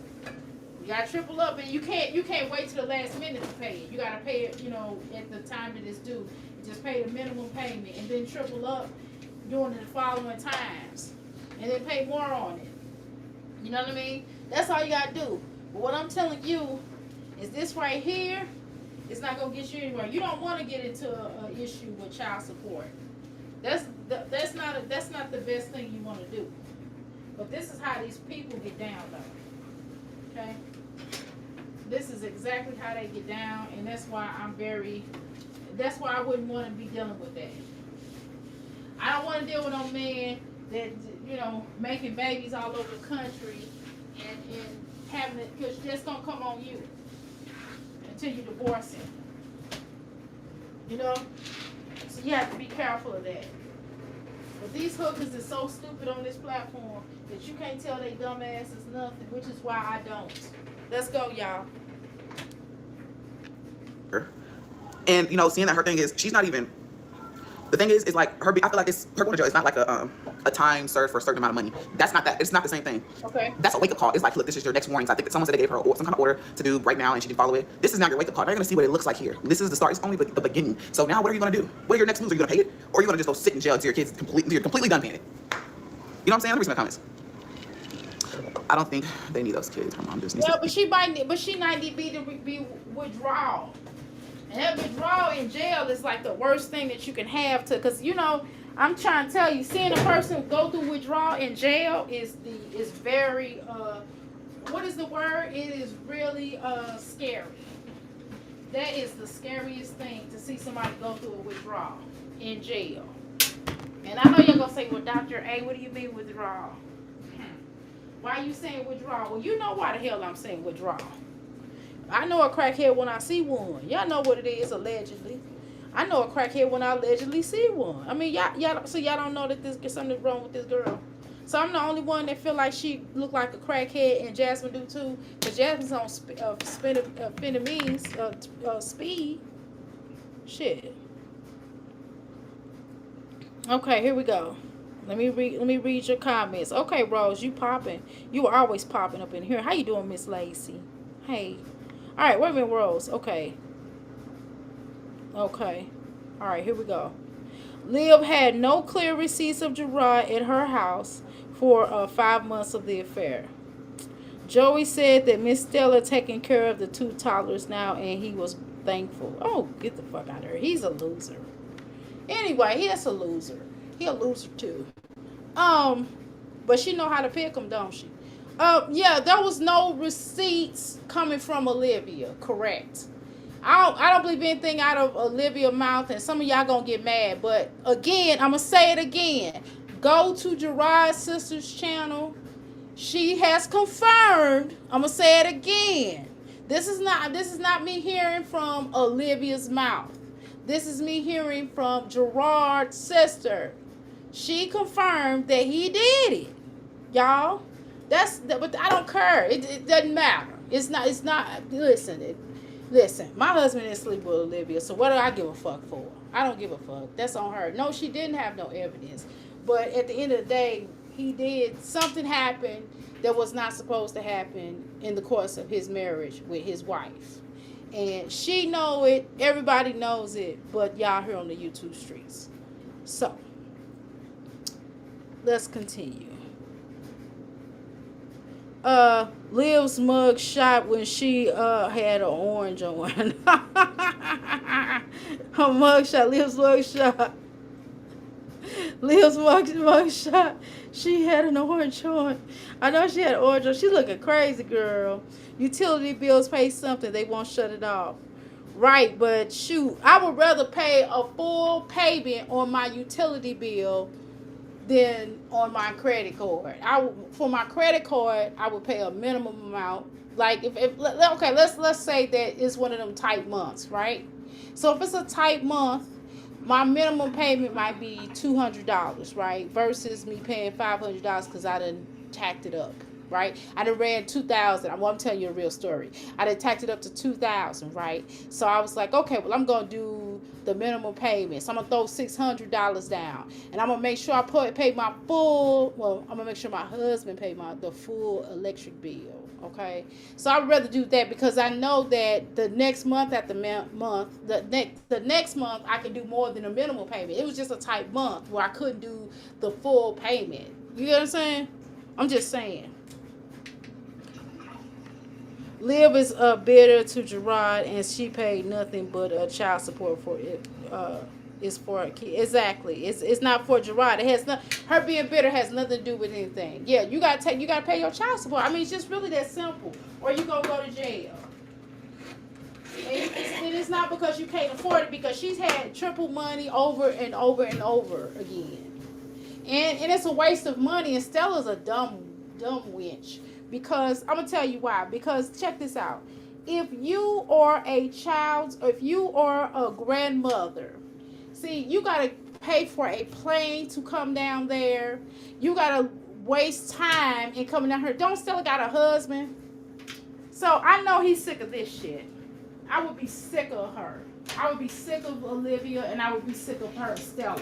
You gotta triple up, and you can't wait till the last minute to pay it. You gotta pay it, you know, at the time that it's due. Just pay the minimum payment and then triple up during the following times, and then pay more on it. You know what I mean? That's all you gotta do. But what I'm telling you is this right here is not gonna get you anywhere. You don't want to get into an issue with child support. That's not the best thing you want to do. But this is how these people get down, though. Okay? This is exactly how they get down, and that's why that's why I wouldn't want to be dealing with that. I don't want to deal with no man that, you know, making babies all over the country and having it, because that's gonna come on you until you divorce him. You know? So you have to be careful of that. But these hookers are so stupid on this platform that you can't tell they dumb ass is nothing, which is why I don't. Let's go, y'all. And, you know, seeing that her thing is, she's not even, the thing is like, I feel like it's, her going to jail, it's not like a time served for a certain amount of money. That's not that, it's not the same thing. Okay. That's a wake-up call. It's like, look, this is your next warning. I think that someone said they gave her some kind of order to do right now and she didn't follow it. This is now your wake-up call. Now you're going to see what it looks like here. This is the start. It's only the beginning. So now what are you going to do? What are your next moves? Are you going to pay it? Or are you going to just go sit in jail until your kids you're completely done paying it? You know what I'm saying? Let me read some comments. I don't think they need those kids. Her mom just needs to. But she might need to be withdrawal. And that withdrawal in jail is like the worst thing that you can have to, because, you know, I'm trying to tell you, seeing a person go through withdrawal in jail is very, what is the word? It is really scary. That is the scariest thing, to see somebody go through a withdrawal in jail. And I know you're going to say, well, Dr. A, what do you mean withdrawal? Why are you saying withdrawal? Well, you know why the hell I'm saying withdrawal. I know a crackhead when I see one. Y'all know what it is, allegedly. I know a crackhead when I allegedly see one. I mean, y'all don't know that there's something wrong with this girl. So I'm the only one that feel like she look like a crackhead, and Jasmine do too. Cause Jasmine's on speed. Shit. Okay, here we go. Let me read your comments. Okay, Rose, you popping. You were always popping up in here. How you doing, Miss Lacey? Hey. All right, wait a minute, Rose. Okay. All right, here we go. Liv had no clear receipts of Gerard at her house for 5 months of the affair. Joey said that Miss Stella taking care of the 2 toddlers now, and he was thankful. Oh, get the fuck out of here. He's a loser. Anyway, he's a loser. He a loser too. But she know how to pick them, don't she? Yeah, there was no receipts coming from Olivia. Correct. I don't believe anything out of Olivia's mouth, and some of y'all gonna get mad. But again, I'm gonna say it again. Go to Gerard's sister's channel. She has confirmed. I'm gonna say it again. This is not me hearing from Olivia's mouth. This is me hearing from Gerard's sister. She confirmed that he did it. Y'all. But I don't care. It doesn't matter. It's not listen, my husband didn't sleep with Olivia, so what do I give a fuck for? I don't give a fuck. That's on her. No, she didn't have no evidence. But at the end of the day, he did. Something happened that was not supposed to happen in the course of his marriage with his wife. And she know it. Everybody knows it. But y'all here on the YouTube streets. So, let's continue. Liv's mug shot when she had an orange on. Her mug shot, Liv's mug shot. Liv's mug shot. She had an orange on. I know she had an orange on. She looking crazy, girl. Utility bills pay something. They won't shut it off. Right, but shoot, I would rather pay a full payment on my utility bill than on my credit card. For my credit card, I would pay a minimum amount. Like okay, let's say that it's one of them tight months, right? So if it's a tight month, my minimum payment might be $200, right? Versus me paying $500 because I done tacked it up, right? I done ran $2,000. I'm telling you a real story. I done tacked it up to $2,000, right? So I was like, okay, well, I'm gonna do the minimum payment. So I'm gonna throw $600 down, and I'm gonna make sure I pay my full. Well, I'm gonna make sure my husband pay the full electric bill. Okay, so I'd rather do that because I know that the next month the next month I can do more than a minimum payment. It was just a tight month where I couldn't do the full payment. You know what I'm saying? I'm just saying. Liv is bitter to Gerard, and she paid nothing but child support for it. Is for a kid. Exactly. It's not for Gerard. It has her being bitter has nothing to do with anything. Yeah, you gotta pay your child support. I mean, it's just really that simple. Or you gonna go to jail. And it's not because you can't afford it, because she's had triple money over and over and over again. And it's a waste of money. And Stella's a dumb wench. Because I'm gonna tell you why. Because check this out. If you are a child, if you are a grandmother, see, you gotta pay for a plane to come down there. You gotta waste time in coming down here. Don't Stella got a husband? So I know he's sick of this shit. I would be sick of her. I would be sick of Olivia, and I would be sick of her, Stella,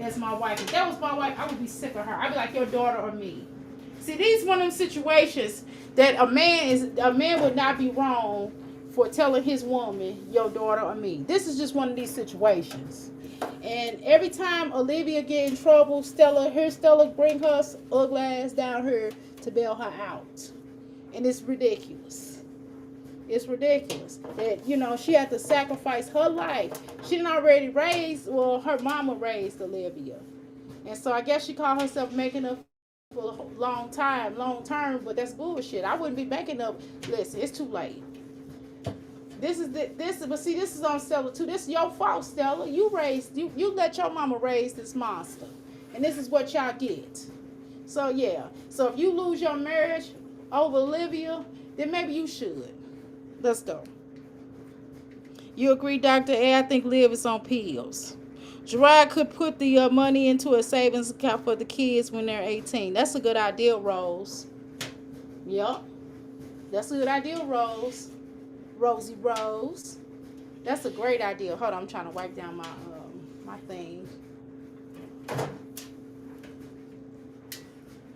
as my wife. If that was my wife, I would be sick of her. I'd be like, your daughter or me. See, these one of them situations that a man would not be wrong for telling his woman, your daughter or me. This is just one of these situations. And every time Olivia get in trouble, Stella bring her ugly ass down here to bail her out. And it's ridiculous. It's ridiculous that, she had to sacrifice her life. She didn't already her mama raised Olivia. And so I guess she called herself making up for a long term, but that's bullshit. I wouldn't be making up. Listen, it's too late. But see, this is on Stella too. This is your fault, Stella. You let your mama raise this monster, and this is what y'all get. So yeah. So if you lose your marriage over Olivia, then maybe you should. Let's go. You agree, Dr. A? I think Liv is on pills. Gerard could put the money into a savings account for the kids when they're 18. That's a good idea, Rose. Yep. That's a good idea, Rose. Rosie Rose. That's a great idea. Hold on, I'm trying to wipe down my my thing.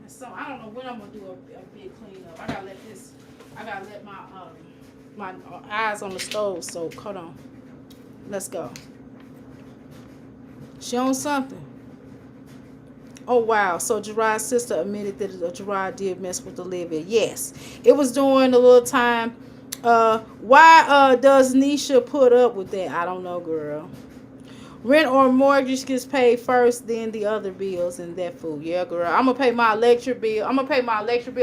So I don't know when I'm gonna do a big cleanup. I gotta let my eyes on the stove soak. Hold on. Let's go. She on something. Oh wow. So Gerard's sister admitted that Gerard did mess with Olivia. Yes. It was during a little time. Why does Nisha put up with that? I don't know, girl. Rent or mortgage gets paid first, then the other bills and that food. Yeah, girl. I'm gonna pay my electric bill.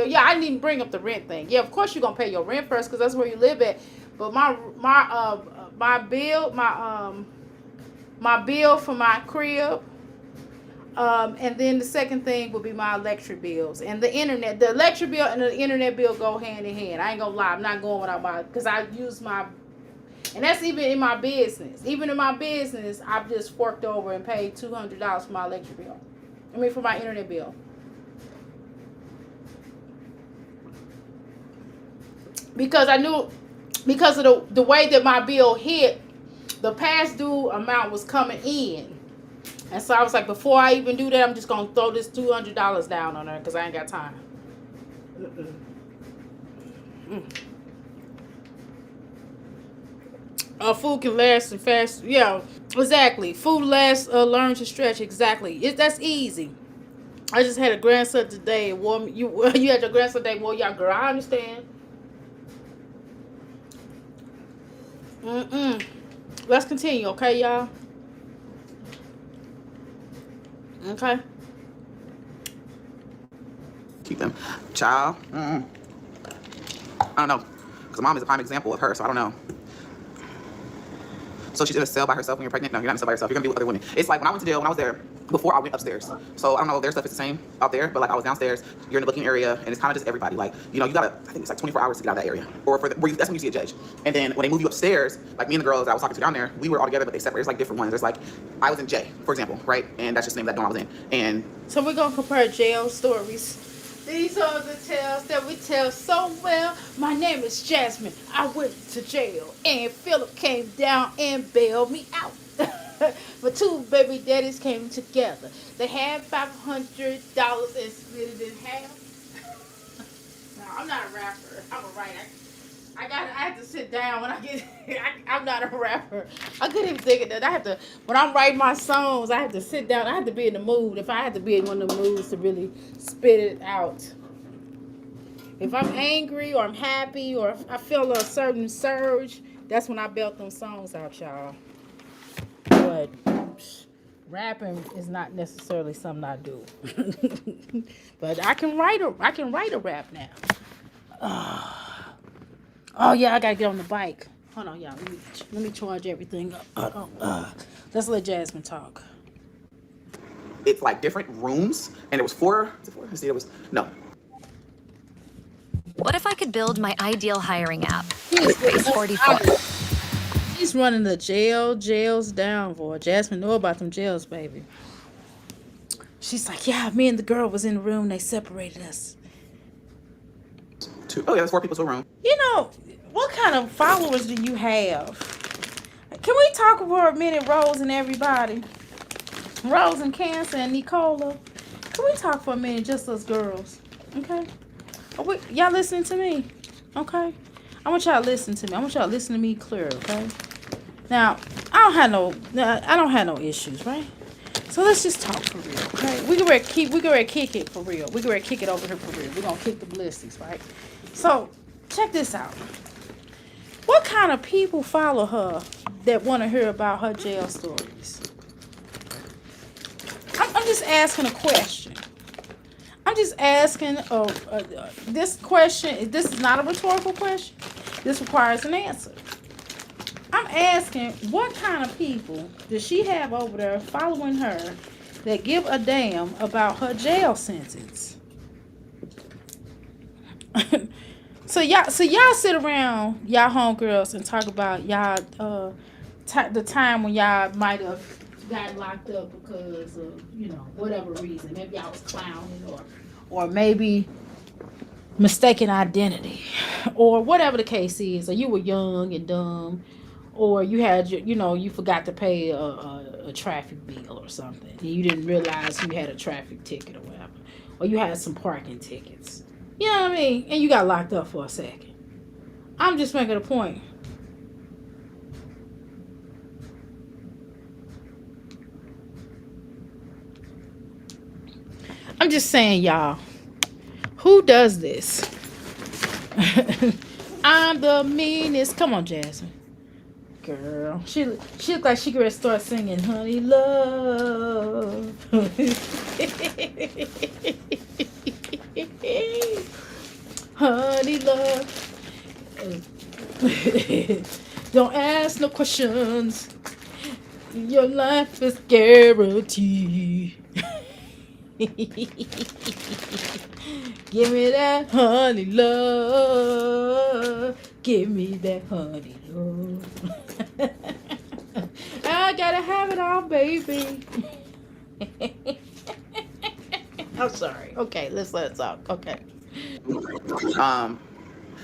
Yeah, I didn't even bring up the rent thing. Yeah, of course you're gonna pay your rent first because that's where you live at. But my bill for my crib, and then the second thing would be my electric bills and the internet. The electric bill and the internet bill go hand in hand. I ain't gonna lie. I'm not going without my, because I use my. And that's even in my business. Even in my business, I've just forked over and paid $200 for my electric bill. For my internet bill. Because I knew, because of the way that my bill hit, the past due amount was coming in. And so I was like, before I even do that, I'm just going to throw this $200 down on her because I ain't got time. Food can last and fast. Yeah, exactly. Food lasts, learn to stretch. Exactly. That's easy. I just had a grandson today. You had your grandson today. Well, y'all, girl, I understand. Let's continue, okay, y'all? Okay. Keep them. Child. I don't know. Because mom is a prime example of her, so I don't know. So she's in a cell by herself when you're pregnant? No, you're not in a cell by yourself. You're going to be with other women. It's like when I went to jail, when I was there, before I went upstairs. So I don't know if their stuff is the same out there, but like I was downstairs, you're in the booking area, and it's kind of just everybody. Like, you know, you gotta, I think it's like 24 hours to get out of that area. Or that's when you see a judge. And then when they move you upstairs, like me and the girls I was talking to down there, we were all together, but they separated. There's like different ones. There's like, I was in J, for example, right? And that's just the name of that dorm I was in. And so we're going to compare jail stories. These are the tales that we tell so well. My name is Jasmine. I went to jail, and Philip came down and bailed me out. But two baby daddies came together. They had $500 and split it in half. No, I'm not a rapper. I'm a writer. I have to sit down when I get. I'm not a rapper. I couldn't even think of that. When I'm writing my songs, I have to sit down. I have to be in the mood. If I have to be in one of the moods to really spit it out. If I'm angry or I'm happy or if I feel a certain surge, that's when I belt them songs out, y'all. But rapping is not necessarily something I do. But I can write a rap now. Oh yeah, I gotta get on the bike. Hold on, y'all. Let me charge everything up. Let's let Jasmine talk. it's like different rooms, and it was four. Is it four? Let's see, it was no. What if I could build my ideal hiring app with Base 44? He's running the jails down for Jasmine know about them jails, baby. She's like, yeah, me and the girl was in the room. They separated us. Oh yeah, that's 4 people to a room. You know, what kind of followers do you have? Can we talk for a minute, Rose and everybody? Rose and Cancer and Nicola. Can we talk for a minute, just us girls? Okay? Y'all listening to me? Okay? I want y'all to listen to me. I want y'all to listen to me clear, okay? Now, I don't have no issues, right? So let's just talk for real, okay? We can kick it for real. We can kick it over here for real. We're gonna kick the ballistics, right? So check this out. What kind of people follow her that want to hear about her jail stories? I'm just asking a question. I'm just asking this question. This is not a rhetorical question. This requires an answer. I'm asking, what kind of people does she have over there following her that give a damn about her jail sentence? So y'all sit around y'all homegirls and talk about y'all the time when y'all might have got locked up because of, you know, whatever reason. Maybe y'all was clowning or maybe mistaken identity or whatever the case is, or you were young and dumb, or you had you know, you forgot to pay a traffic bill or something and you didn't realize you had a traffic ticket or whatever, or you had some parking tickets, you know what I mean, and you got locked up for a second. I'm just making a point. I'm just saying, y'all, who does this? I'm the meanest. Come on, Jasmine. Girl, she looked like she could start singing "Honey Love." Honey Love. Don't ask no questions. Your life is guaranteed. Give me that honey love. Give me that honey love. I gotta have it all, baby. I'm sorry. Okay, let's talk. Okay.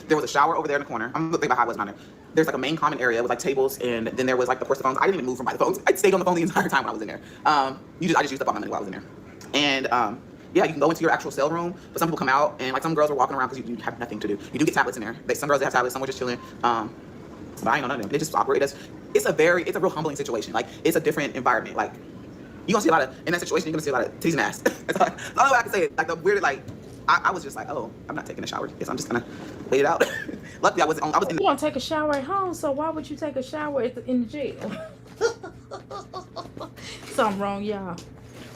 There was a shower over there in the corner. I'm thinking about how it was down there. There's like a main common area with like tables, and then there was like, of course, the phones. I didn't even move from by the phones. I stayed on the phone the entire time when I was in there. I just used up all my money while I was in there. And yeah, you can go into your actual cell room, but some people come out and like some girls are walking around because you have nothing to do. You do get tablets in there. Some girls have tablets, some were just chilling. But I ain't know none of them. They just operate. It's a real humbling situation. Like, it's a different environment. Like, you're gonna see a lot of, in that situation, you're gonna see a lot of titties and ass. That's the only way I can say it. Like, the weird, like, I was just like, oh, I'm not taking a shower. Guess I'm just gonna wait it out. Luckily, I was in You want to take a shower at home, so why would you take a shower in the jail? Something wrong, y'all.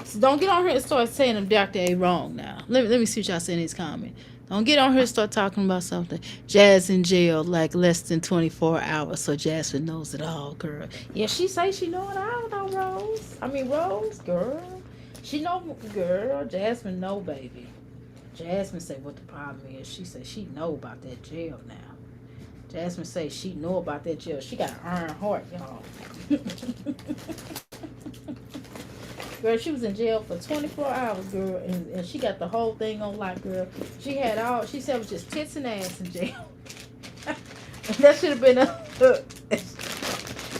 So don't get on here and start saying them Dr. A wrong now. Let me see what y'all say in these comments. Don't get on here and start talking about something. Jazz in jail like less than 24 hours, so Jasmine knows it all, girl. Yeah, she say she know it all, though, Rose. Rose, girl. She know, girl. Jasmine know, baby. Jasmine say what the problem is. She said she know about that jail now. Jasmine say she know about that jail. She got an iron heart, y'all. Girl, she was in jail for 24 hours, girl, and she got the whole thing on lock, girl. She said it was just tits and ass in jail. And that should have been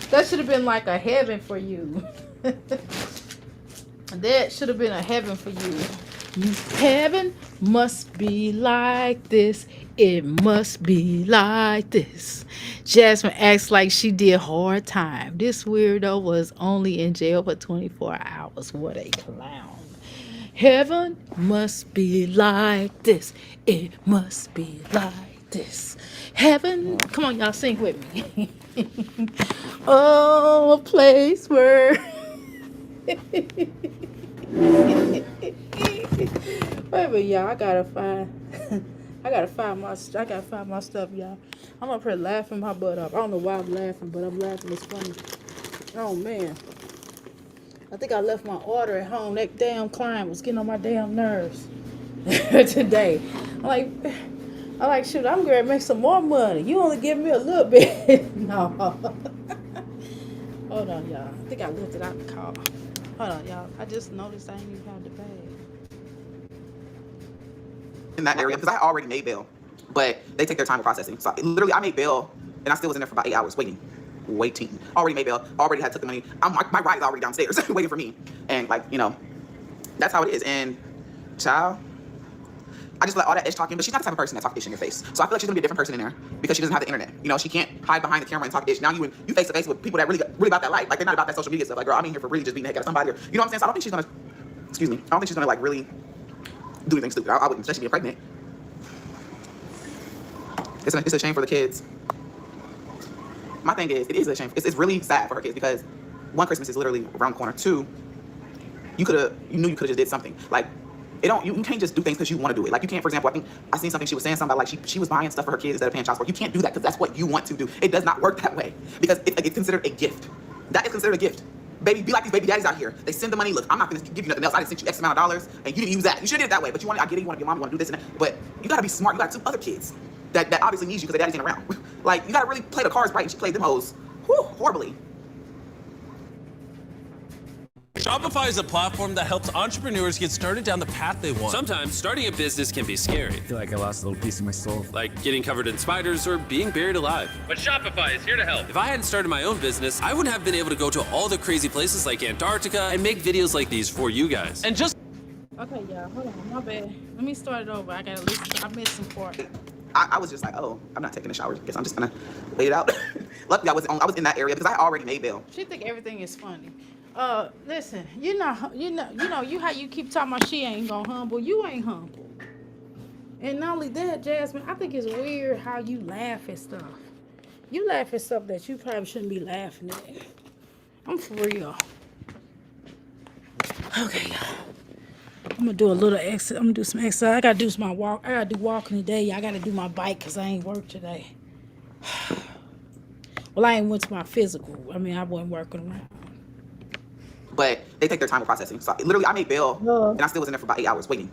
that should have been like a heaven for you. That should have been a heaven for you. Heaven must be like this. It must be like this. Jasmine acts like she did hard time. This weirdo was only in jail for 24 hours. What a clown. Heaven must be like this. It must be like this. Heaven. Come on, y'all, sing with me. Oh, a place where... Wait a minute, y'all. I gotta find my stuff, y'all. I'm up here laughing my butt off. I don't know why I'm laughing, but I'm laughing. It's funny. Oh man, I think I left my order at home. That damn client was getting on my damn nerves today. I'm like, shoot, I'm gonna make some more money. You only give me a little bit. No. Hold on, y'all. I think I left it out the car. Hold on, y'all. I just noticed I ain't even have the bag. in that area because I already made bail, but they take their time with processing. So literally, I made bail and I still was in there for about 8 hours waiting. Already made bail. Already had took the money. My ride is already downstairs waiting for me, and like, you know, that's how it is. And child, I just let all that ish talking, but she's not the type of person that talks ish in your face. So I feel like she's gonna be a different person in there because she doesn't have the internet. You know, she can't hide behind the camera and talk ish. Now you face to face with people that really about that life. Like, they're not about that social media stuff. Like, girl, I'm in here for really just being the heck out of somebody. Or, you know what I'm saying? So I don't think she's gonna, excuse me, I don't think she's gonna like really do anything stupid. I wouldn't, especially being pregnant. It's a shame for the kids. My thing is, it is a shame. It's really sad for her kids because one, Christmas is literally around the corner. Two, you knew you could've just did something. Like, you can't just do things because you want to do it. Like, you can't, for example, I think I seen something she was saying something about, like, she was buying stuff for her kids instead of paying child support. You can't do that because that's what you want to do. It does not work that way because it's considered a gift. That is considered a gift. Baby, be like these baby daddies out here. They send the money. Look, I'm not going to give you nothing else. I didn't send you X amount of dollars and you didn't use that. You should have did it that way. But I get it. You want to be a mom, you want to do this and that. But you got to be smart. You got 2 other kids. that obviously needs you because their daddy's ain't around. Like, you gotta really play the cards right, and she played them hoes horribly. Shopify is a platform that helps entrepreneurs get started down the path they want. Sometimes starting a business can be scary. I feel like I lost a little piece of my soul. Like getting covered in spiders or being buried alive. But Shopify is here to help. If I hadn't started my own business, I wouldn't have been able to go to all the crazy places like Antarctica and make videos like these for you guys. And just... Okay, y'all, hold on, my bad. Let me start it over. I gotta listen. I missed some part. I was just like, oh, I'm not taking a shower. Guess I'm just gonna wait it out. Luckily, I was in that area because I already made bail. She think everything is funny. Listen, you how you keep talking about she ain't gonna humble. You ain't humble. And not only that, Jasmine, I think it's weird how you laugh at stuff. You laugh at stuff that you probably shouldn't be laughing at. I'm for real. Okay, y'all. I'm gonna do a little exercise. I'm gonna do some exercise. I gotta do my walk. I gotta do walking today. I gotta do my bike because I ain't work today. Well, I ain't went to my physical. I mean, I wasn't working around. But they take their time with processing. So literally, I made bail, and I still was in there for about 8 hours waiting.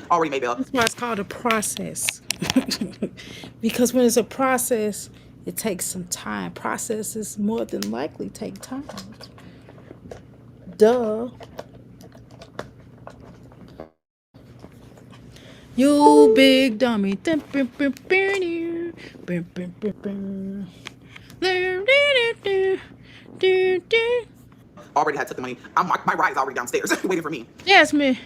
Already made bail. That's why it's called a process. Because when it's a process, it takes some time. Processes more than likely take time. Duh. You big dummy. Already had took the money. My ride is already downstairs waiting for me. Jasmine,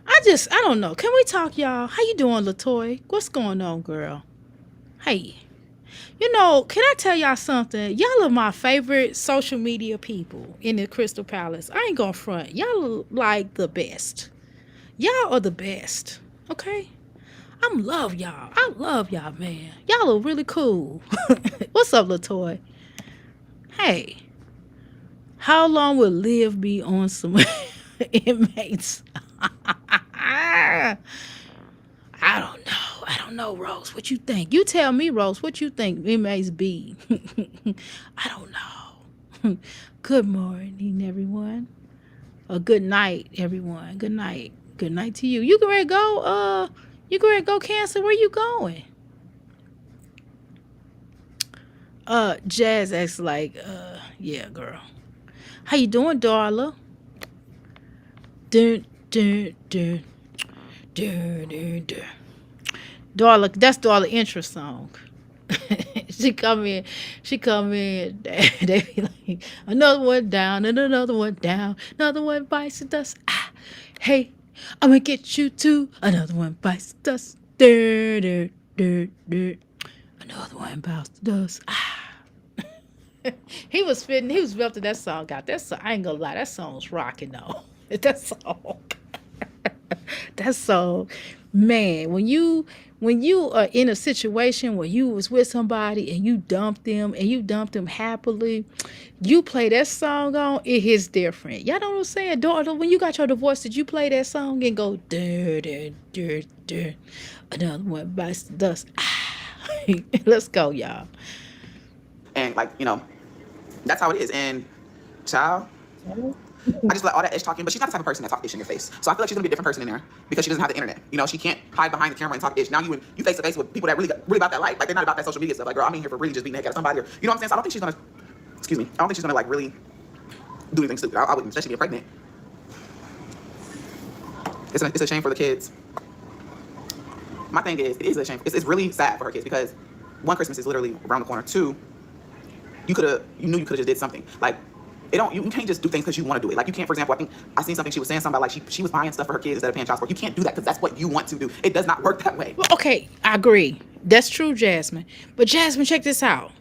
I don't know. Can we talk, y'all? How you doing, LaToy? What's going on, girl? Hey, can I tell y'all something? Y'all are my favorite social media people in the Crystal Palace. I ain't gonna front. Y'all are like the best. Y'all are the best. Okay? I love y'all, man. Y'all are really cool. What's up, LaToy? Hey. How long will Liv be on some inmates? I don't know, Rose. What you think? You tell me, Rose, what you think inmates be? I don't know. Good morning, everyone. Or good night, everyone. Good night. Good night to you. You ready to go? You ready to go, Cancer? Where you going? Jazz acts like, yeah, girl. How you doing, Darla? Dun, dun, dun. Dun, dun, dun. Darla, that's Darla intro song. She come in, they be like, another one down and another one down, another one bites the dust. Ah, hey, I'm gonna get you too. Another one bites the dust. Another one bites the dust. Ah. He was belting that song out. I ain't gonna lie, that song's rocking though. That song, man, when you are in a situation where you was with somebody and you dumped them happily, you play that song on, it hits different. Y'all know what I'm saying? Daughter, when you got your divorce, did you play that song and go, dur, dur, dur, dur. Another one bites the dust. Ah. Let's go, y'all. And that's how it is. And child, I just let all that ish talking, but she's not the type of person that talk ish in your face. So I feel like she's gonna be a different person in there because she doesn't have the internet. She can't hide behind the camera and talk ish. Now you face to face with people that really about that life. Like, they're not about that social media stuff. Like, girl, I'm in here for really just being a heck out of somebody, or you know what I'm saying? So I don't think she's gonna like really do anything stupid. I wouldn't, especially being pregnant. It's a shame for the kids. My thing is, it is a shame. It's really sad for her kids because one, Christmas is literally around the corner. Two, you knew you could have just did something. Like, you can't just do things because you want to do it. Like, you can't, for example, I think I seen something she was saying something about, like, she was buying stuff for her kids instead of paying child support. You can't do that because that's what you want to do. It does not work that way. Well, okay, I agree. That's true, Jasmine. But Jasmine, check this out.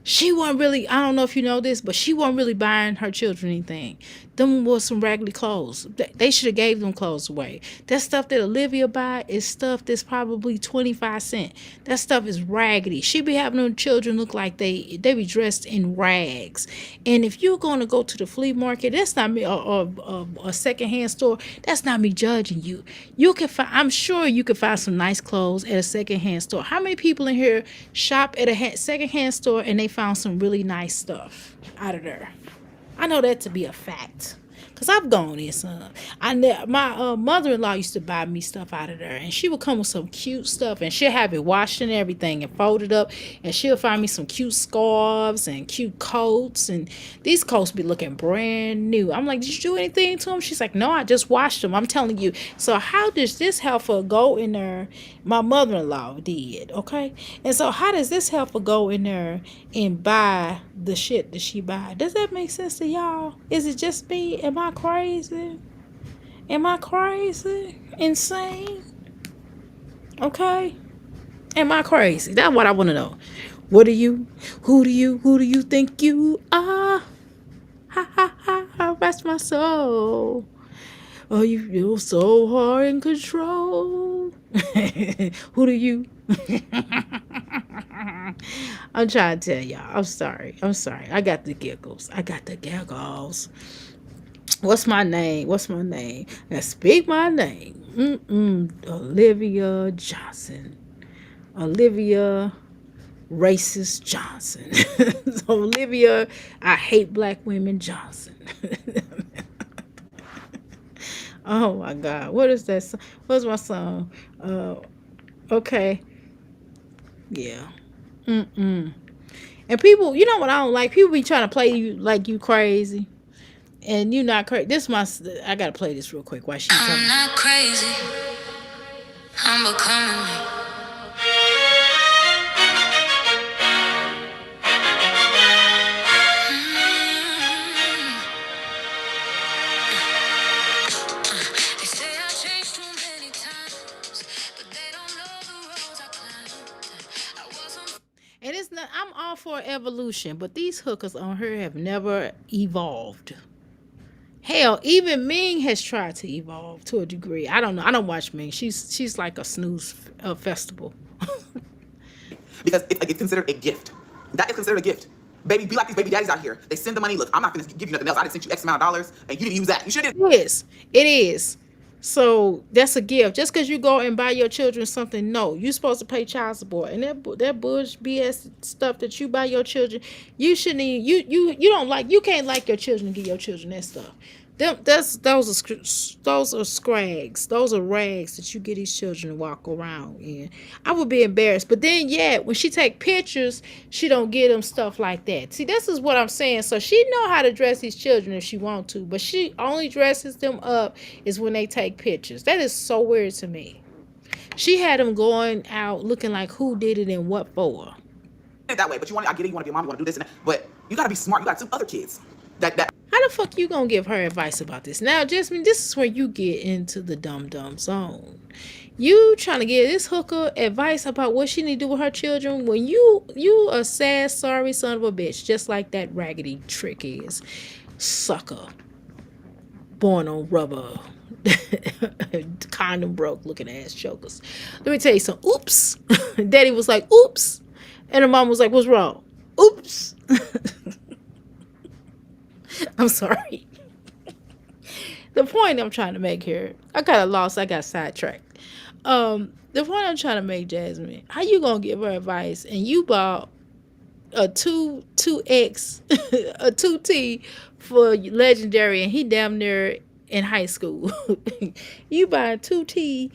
She wasn't really, I don't know if you know this, but she wasn't really buying her children anything. Them was some raggedy clothes. They should have gave them clothes away. That stuff that Olivia buy is stuff that's probably 25 cents. That stuff is raggedy. She be having them children look like they be dressed in rags. And if you're going to go to the flea market, that's not me, or a secondhand store, that's not me judging you. I'm sure you can find some nice clothes at a secondhand store. How many people in here shop at a secondhand store and they found some really nice stuff out of there? I know that to be a fact. Cause I've gone in some. My mother-in-law used to buy me stuff out of there, and she would come with some cute stuff, and she'll have it washed and everything and folded up, and she'll find me some cute scarves and cute coats, and these coats be looking brand new. I'm like, did you do anything to them? She's like, no, I just washed them. I'm telling you. So how does this heifer go in there? My mother-in-law did, okay? And so how does this heifer go in there and buy the shit that she buy? Does that make sense to y'all? Is it just me? Am I crazy? Am I crazy? Insane? Okay? Am I crazy? That's what I want to know. What are you? Who do you think you are? Ha ha ha, rest my soul. Oh, you feel so hard in control. Who do you? I'm trying to tell y'all. I'm sorry. I got the giggles. What's my name? Now speak my name. Olivia Johnson. Olivia Racist Johnson. Olivia, I hate black women Johnson. Oh my God. What is that song? What's my song? Okay. Yeah. And people, you know what I don't like? People be trying to play you like you crazy. And you not crazy. I gotta play this real quick while she's talking. I'm not crazy. I'm becoming me. They say I changed too many times, but they don't know the roads I climbed. I wasn't. And it's not, I'm all for evolution, but these hookers on her have never evolved. Hell, even Ming has tried to evolve to a degree. I don't know. I don't watch Ming. She's like a snooze festival. Because it's considered a gift. That is considered a gift. Baby, be like these baby daddies out here. They send the money. Look, I'm not going to give you nothing else. I just sent you X amount of dollars, and you didn't use that. You should have. It is. So that's a gift. Just because you go and buy your children something, no, you're supposed to pay child support. And that bush BS stuff that you buy your children, you shouldn't even, you don't like. You can't like your children and give your children that stuff. Those are scrags. Those are rags that you get these children to walk around in. I would be embarrassed. But then, yeah, when she take pictures, she don't get them stuff like that. See, this is what I'm saying. So she know how to dress these children if she want to, but she only dresses them up is when they take pictures. That is so weird to me. She had them going out looking like who did it and what for. That way, but I get it. You want to be a mom, you want to do this and that, but you got to be smart. You got 2 other kids. How the fuck you gonna give her advice about this? Now, Jasmine, this is where you get into the dumb zone. You trying to give this hooker advice about what she need to do with her children when you a sad, sorry son of a bitch, just like that raggedy trick is. Sucker. Born on rubber. Condom broke looking ass chokers. Let me tell you something. Oops. Daddy was like, oops. And her mom was like, what's wrong? Oops. I'm sorry. The point I'm trying to make here, I got lost. I got sidetracked. The point I'm trying to make, Jasmine, how you gonna give her advice and you bought a 2X, a 2T for Legendary, and he damn near in high school. You buy 2T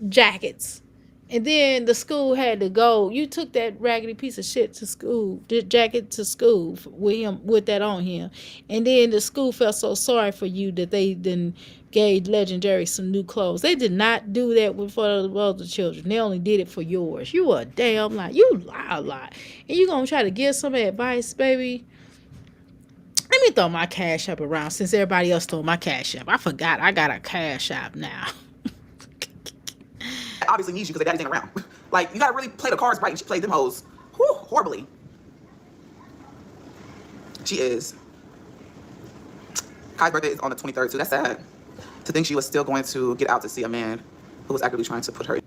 jackets. And then the school had to go. You took that raggedy piece of shit to school, the jacket to school with that on him. And then the school felt so sorry for you that they then gave Legendary some new clothes. They did not do that for the other children. They only did it for yours. You a damn lie. You lie a lot. And you gonna try to give some advice, baby? Let me throw my Cash App around since everybody else stole my Cash App. I forgot I got a Cash App now. Obviously needs you because their daddy's ain't around. Like, you gotta really play the cards right, and she played them hoes horribly. She is. Kai's birthday is on the 23rd, so that's sad. To think she was still going to get out to see a man who was actively trying to put her.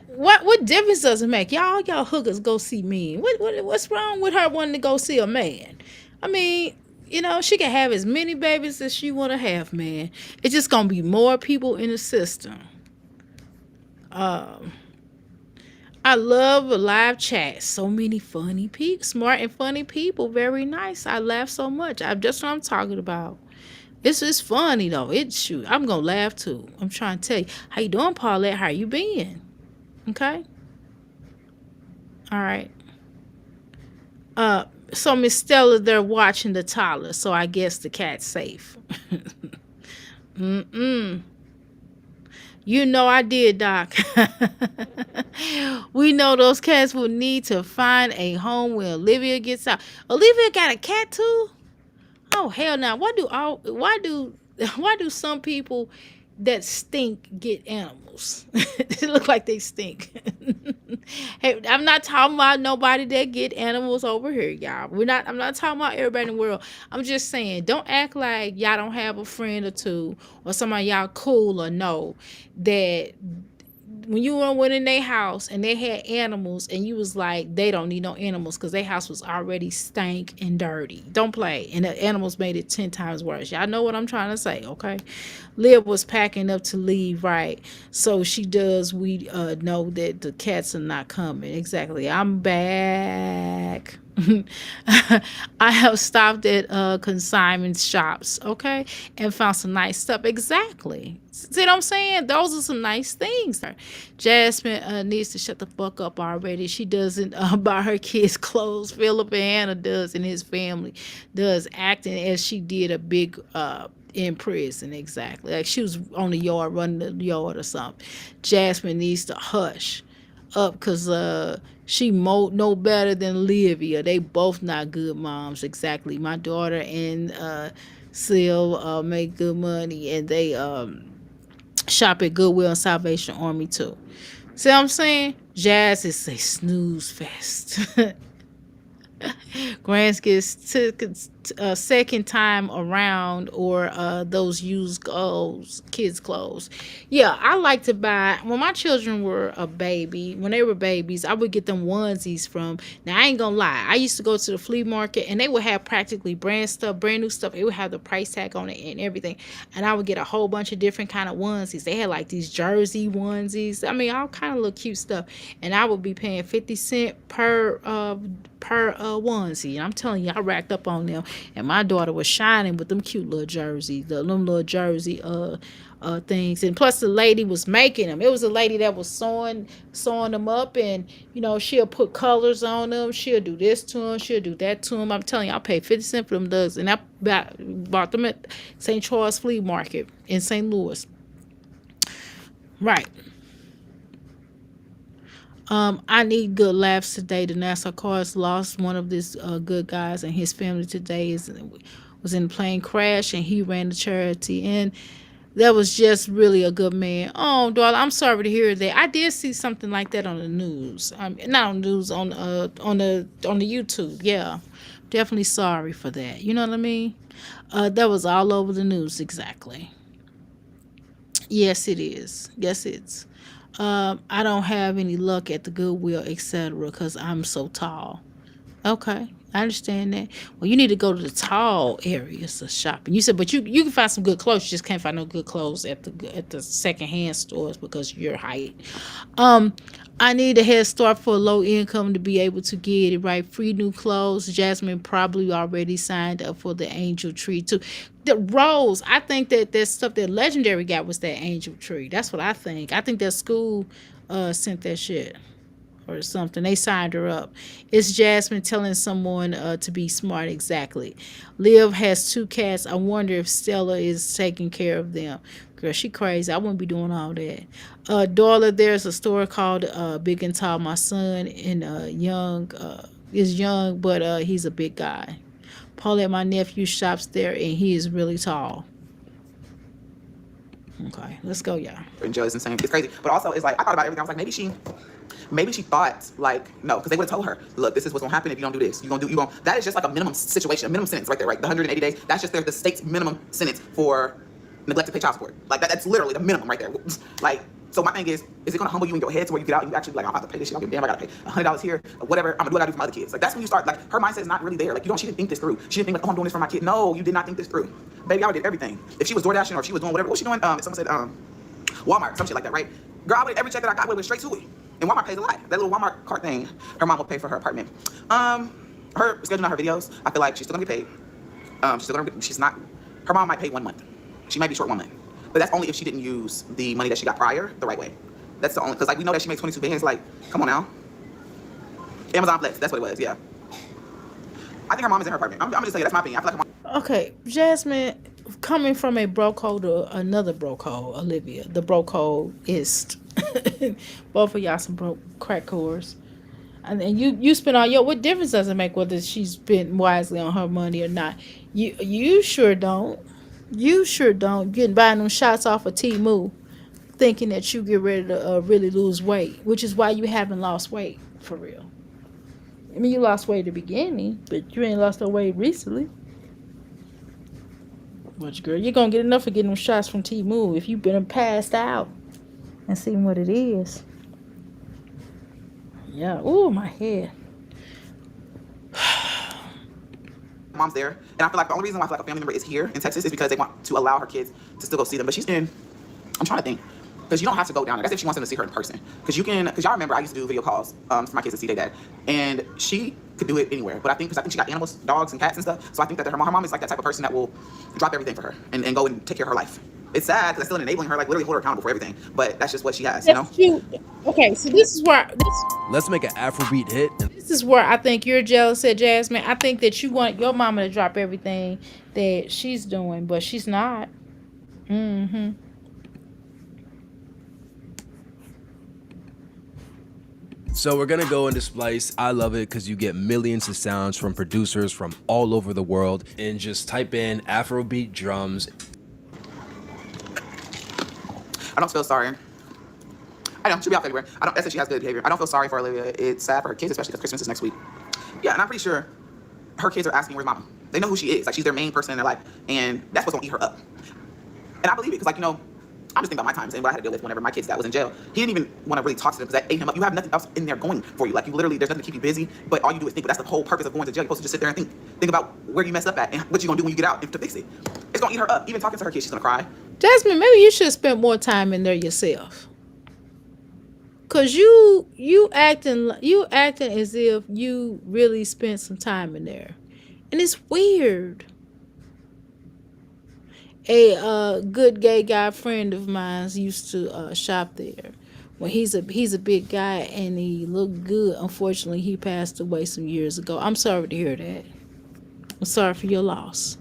What difference does it make? Y'all hookers go see me. What's wrong with her wanting to go see a man? I mean, you know, she can have as many babies as she want to have, man. It's just gonna be more people in the system. I love a live chat. So many funny people, smart and funny people. Very nice. I laugh so much. That's what I'm talking about. It's funny though. Shoot, I'm gonna laugh too. I'm trying to tell you. How you doing, Paulette? How you been? Okay. All right. So Miss Stella, they're watching the toddler, so I guess the cat's safe. You know I did, Doc. We know those cats will need to find a home when Olivia gets out. Olivia got a cat too? Oh hell no. Why do some people that stink get animals? It look like they stink. Hey, I'm not talking about nobody that get animals over here, y'all. I'm not talking about everybody in the world. I'm just saying, don't act like y'all don't have a friend or two or somebody y'all cool or know that when you went in their house and they had animals and you was like, they don't need no animals because their house was already stank and dirty. Don't play. And the animals made it 10 times worse. Y'all know what I'm trying to say, okay? Liv was packing up to leave, right? So we know that the cats are not coming. Exactly. I'm back. I have stopped at consignment shops, okay, and found some nice stuff. Exactly. See what I'm saying? Those are some nice things. Jasmine needs to shut the fuck up already. She doesn't buy her kids clothes. Philip and Hannah does, and his family does, acting as she did a big in prison. Exactly. Like she was on the yard, running the yard or something. Jasmine needs to hush up because she no better than Olivia. They both not good moms. Exactly. My daughter and Sil make good money, and they shop at Goodwill and Salvation Army too. See what I'm saying? Jazz is a snooze fest. Grants gets second time around, or those used kids clothes. Yeah, I like to buy, when my children were when they were babies, I would get them onesies from, now I ain't gonna lie, I used to go to the flea market and they would have practically brand new stuff. It would have the price tag on it and everything, and I would get a whole bunch of different kind of onesies. They had like these jersey onesies, I mean all kind of little cute stuff, and I would be paying 50 cents per onesie. And I'm telling you, I racked up on them, and my daughter was shining with them cute little jerseys, them little jersey things. And plus the lady was making them. It was a lady that was sewing them up, and she'll put colors on them, she'll do this to them, she'll do that to them. I'm telling you, I paid 50 cents for them ducks, and I bought them at St. Charles Flea Market in St. Louis. Right. I need good laughs today. The NASCAR cars lost one of these good guys, and his family today was in a plane crash, and he ran the charity, and that was just really a good man. Oh, darling, I'm sorry to hear that. I did see something like that on the news. Not on the news, on the YouTube. Yeah, definitely sorry for that. You know what I mean? That was all over the news. Exactly. Yes, it is. Yes, it's. I don't have any luck at the Goodwill, etc., because I'm so tall. Okay, I understand that. Well, you need to go to the tall areas of shopping. You said, but you can find some good clothes. You just can't find no good clothes at the secondhand stores because of your height. I need a head start for low income to be able to get it right. Free new clothes. Jasmine probably already signed up for the angel tree too. The rose, I think that stuff that Legendary got was that angel tree. That's what I think. I think that school sent that shit or something. They signed her up. It's Jasmine telling someone to be smart. Exactly. Liv has 2 cats. I wonder if Stella is taking care of them. Girl, she crazy. I wouldn't be doing all that. Darla, there's a store called Big and Tall. My son and is young, but he's a big guy. Paulette, my nephew, shops there, and he is really tall. Okay, let's go, y'all. Joe is insane. It's crazy. But also, it's like, I thought about everything. I was like, maybe she thought, like, no, because they would have told her, look, this is what's going to happen if you don't do this. That is just like a minimum situation, a minimum sentence right there, right? The 180 days, that's just the state's minimum sentence for neglect to pay child support. Like, that's literally the minimum right there. Like, so my thing is it going to humble you in your head to where you get out and you actually be like, I'm about to pay this shit. I don't give a damn, I got to pay $100 here, or whatever. I'm going to do what I do for my other kids. Like, that's when you start, like, her mindset is not really there. Like, she didn't think this through. She didn't think, like, oh, I'm doing this for my kid. No, you did not think this through. Baby, I would did everything. If she was door dashing or if she was doing whatever, what was she doing? If someone said, Walmart, some shit like that, right? Girl, I would every check that I got went straight to it. And Walmart pays a lot. That little Walmart cart thing, her mom will pay for her apartment. Her scheduling out her videos, I feel like she's still gonna get paid. She's not Her mom might pay 1 month. She might be short 1 month. But that's only if she didn't use the money that she got prior the right way. That's the only, because like we know that she makes 22 bands. Like, come on now. Amazon Flex, that's what it was, yeah. I think her mom is in her apartment. I'm just saying, that's my opinion. I feel like her mom. Okay, Jasmine, coming from a bro code to another bro code, Olivia, the bro code is both of y'all some broke crack whores. And then you spend all your, what difference does it make whether she spent wisely on her money or not? You sure don't. You sure don't. Getting buying them shots off of Temu, thinking that you get ready to really lose weight, which is why you haven't lost weight for real. I mean, you lost weight at the beginning, but you ain't lost no weight recently. Which, girl, you're gonna get enough of getting them shots from Temu if you've been passed out and seen what it is. Yeah. Ooh, my head. Mom's there, and I feel like the only reason why I feel like a family member is here in Texas is because they want to allow her kids to still go see them. But she's in, I'm trying to think, because you don't have to go down there. That's if she wants them to see her in person. Because you can, because y'all remember I used to do video calls for my kids to see their dad, and she could do it anywhere. But I think she got animals, dogs and cats and stuff. So I think that her mom is like that type of person that will drop everything for her and go and take care of her life. It's sad because it's still enabling her, like literally hold her accountable for everything. But that's just what she has, you know. Okay, so this is where Let's make an Afrobeat hit. this is where I think you're jealous at, Jasmine. I think that you want your mama to drop everything that she's doing, but she's not. Mm-hmm. So we're gonna go into Splice. I love it because you get millions of sounds from producers from all over the world. And just type in Afrobeat drums. I don't feel sorry. I know, she'll be out February. I said she has good behavior. I don't feel sorry for Olivia. It's sad for her kids, especially because Christmas is next week. Yeah, and I'm pretty sure her kids are asking, where's mama? They know who she is. Like, she's their main person in their life. And that's what's gonna eat her up. And I believe it, because, like, you know, I'm just thinking about my times and what I had to deal with whenever my kid's dad was in jail. He didn't even want to really talk to them because that ate him up. You have nothing else in there going for you. Like, you literally, there's nothing to keep you busy, but all you do is think. But that's the whole purpose of going to jail. You're supposed to just sit there and think about where you messed up at and what you're gonna do when you get out to fix it. It's gonna eat her up. Even talking to her kids, she's gonna cry. Jasmine, maybe you should have spent more time in there yourself. Cause you acting as if you really spent some time in there, and it's weird. A good gay guy friend of mine used to shop there. Well, he's a big guy and he looked good. Unfortunately, he passed away some years ago. I'm sorry to hear that. I'm sorry for your loss.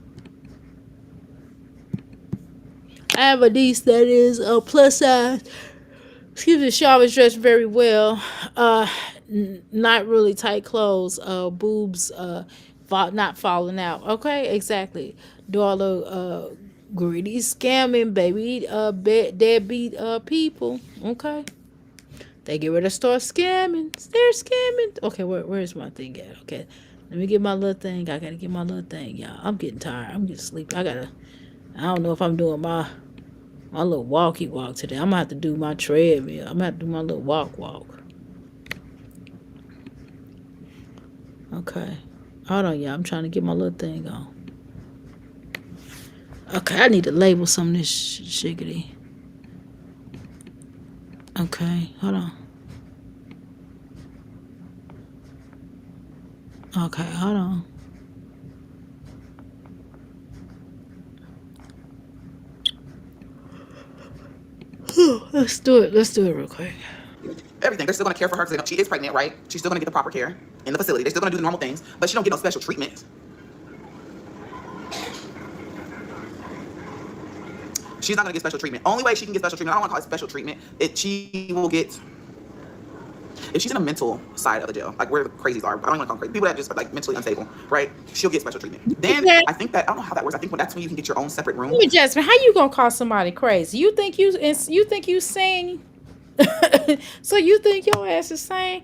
I have a niece that is a plus size. Excuse me, she always dressed very well. Not really tight clothes. Boobs not falling out. Okay, exactly. Dollar greedy scamming, baby. Deadbeat people. Okay. They get ready to start scamming. They're scamming. Okay, where's my thing at? Okay. Let me get my little thing. I gotta get my little thing, y'all. I'm getting tired. I'm getting sleepy. I don't know if I'm doing my little walk today. I'm gonna have to do my treadmill. I'm gonna have to do my little walk. Okay. Hold on, y'all. I'm trying to get my little thing on. Okay, I need to label some of this shiggity. Okay, hold on. Okay, hold on. Let's do it real quick. Everything. They're still gonna care for her because she is pregnant, right? She's still gonna get the proper care in the facility. They're still gonna do the normal things, but she don't get no special treatment. She's not gonna get special treatment. Only way she can get special treatment, I don't wanna call it special treatment, she will get, if she's in a mental side of the jail, like where the crazies are, I don't even wanna call them crazy, people that just like mentally unstable, right? She'll get special treatment. Then I think that, I don't know how that works. I think that's when you can get your own separate room. Jasmine, how you gonna call somebody crazy? You think you sane? So you think your ass is sane?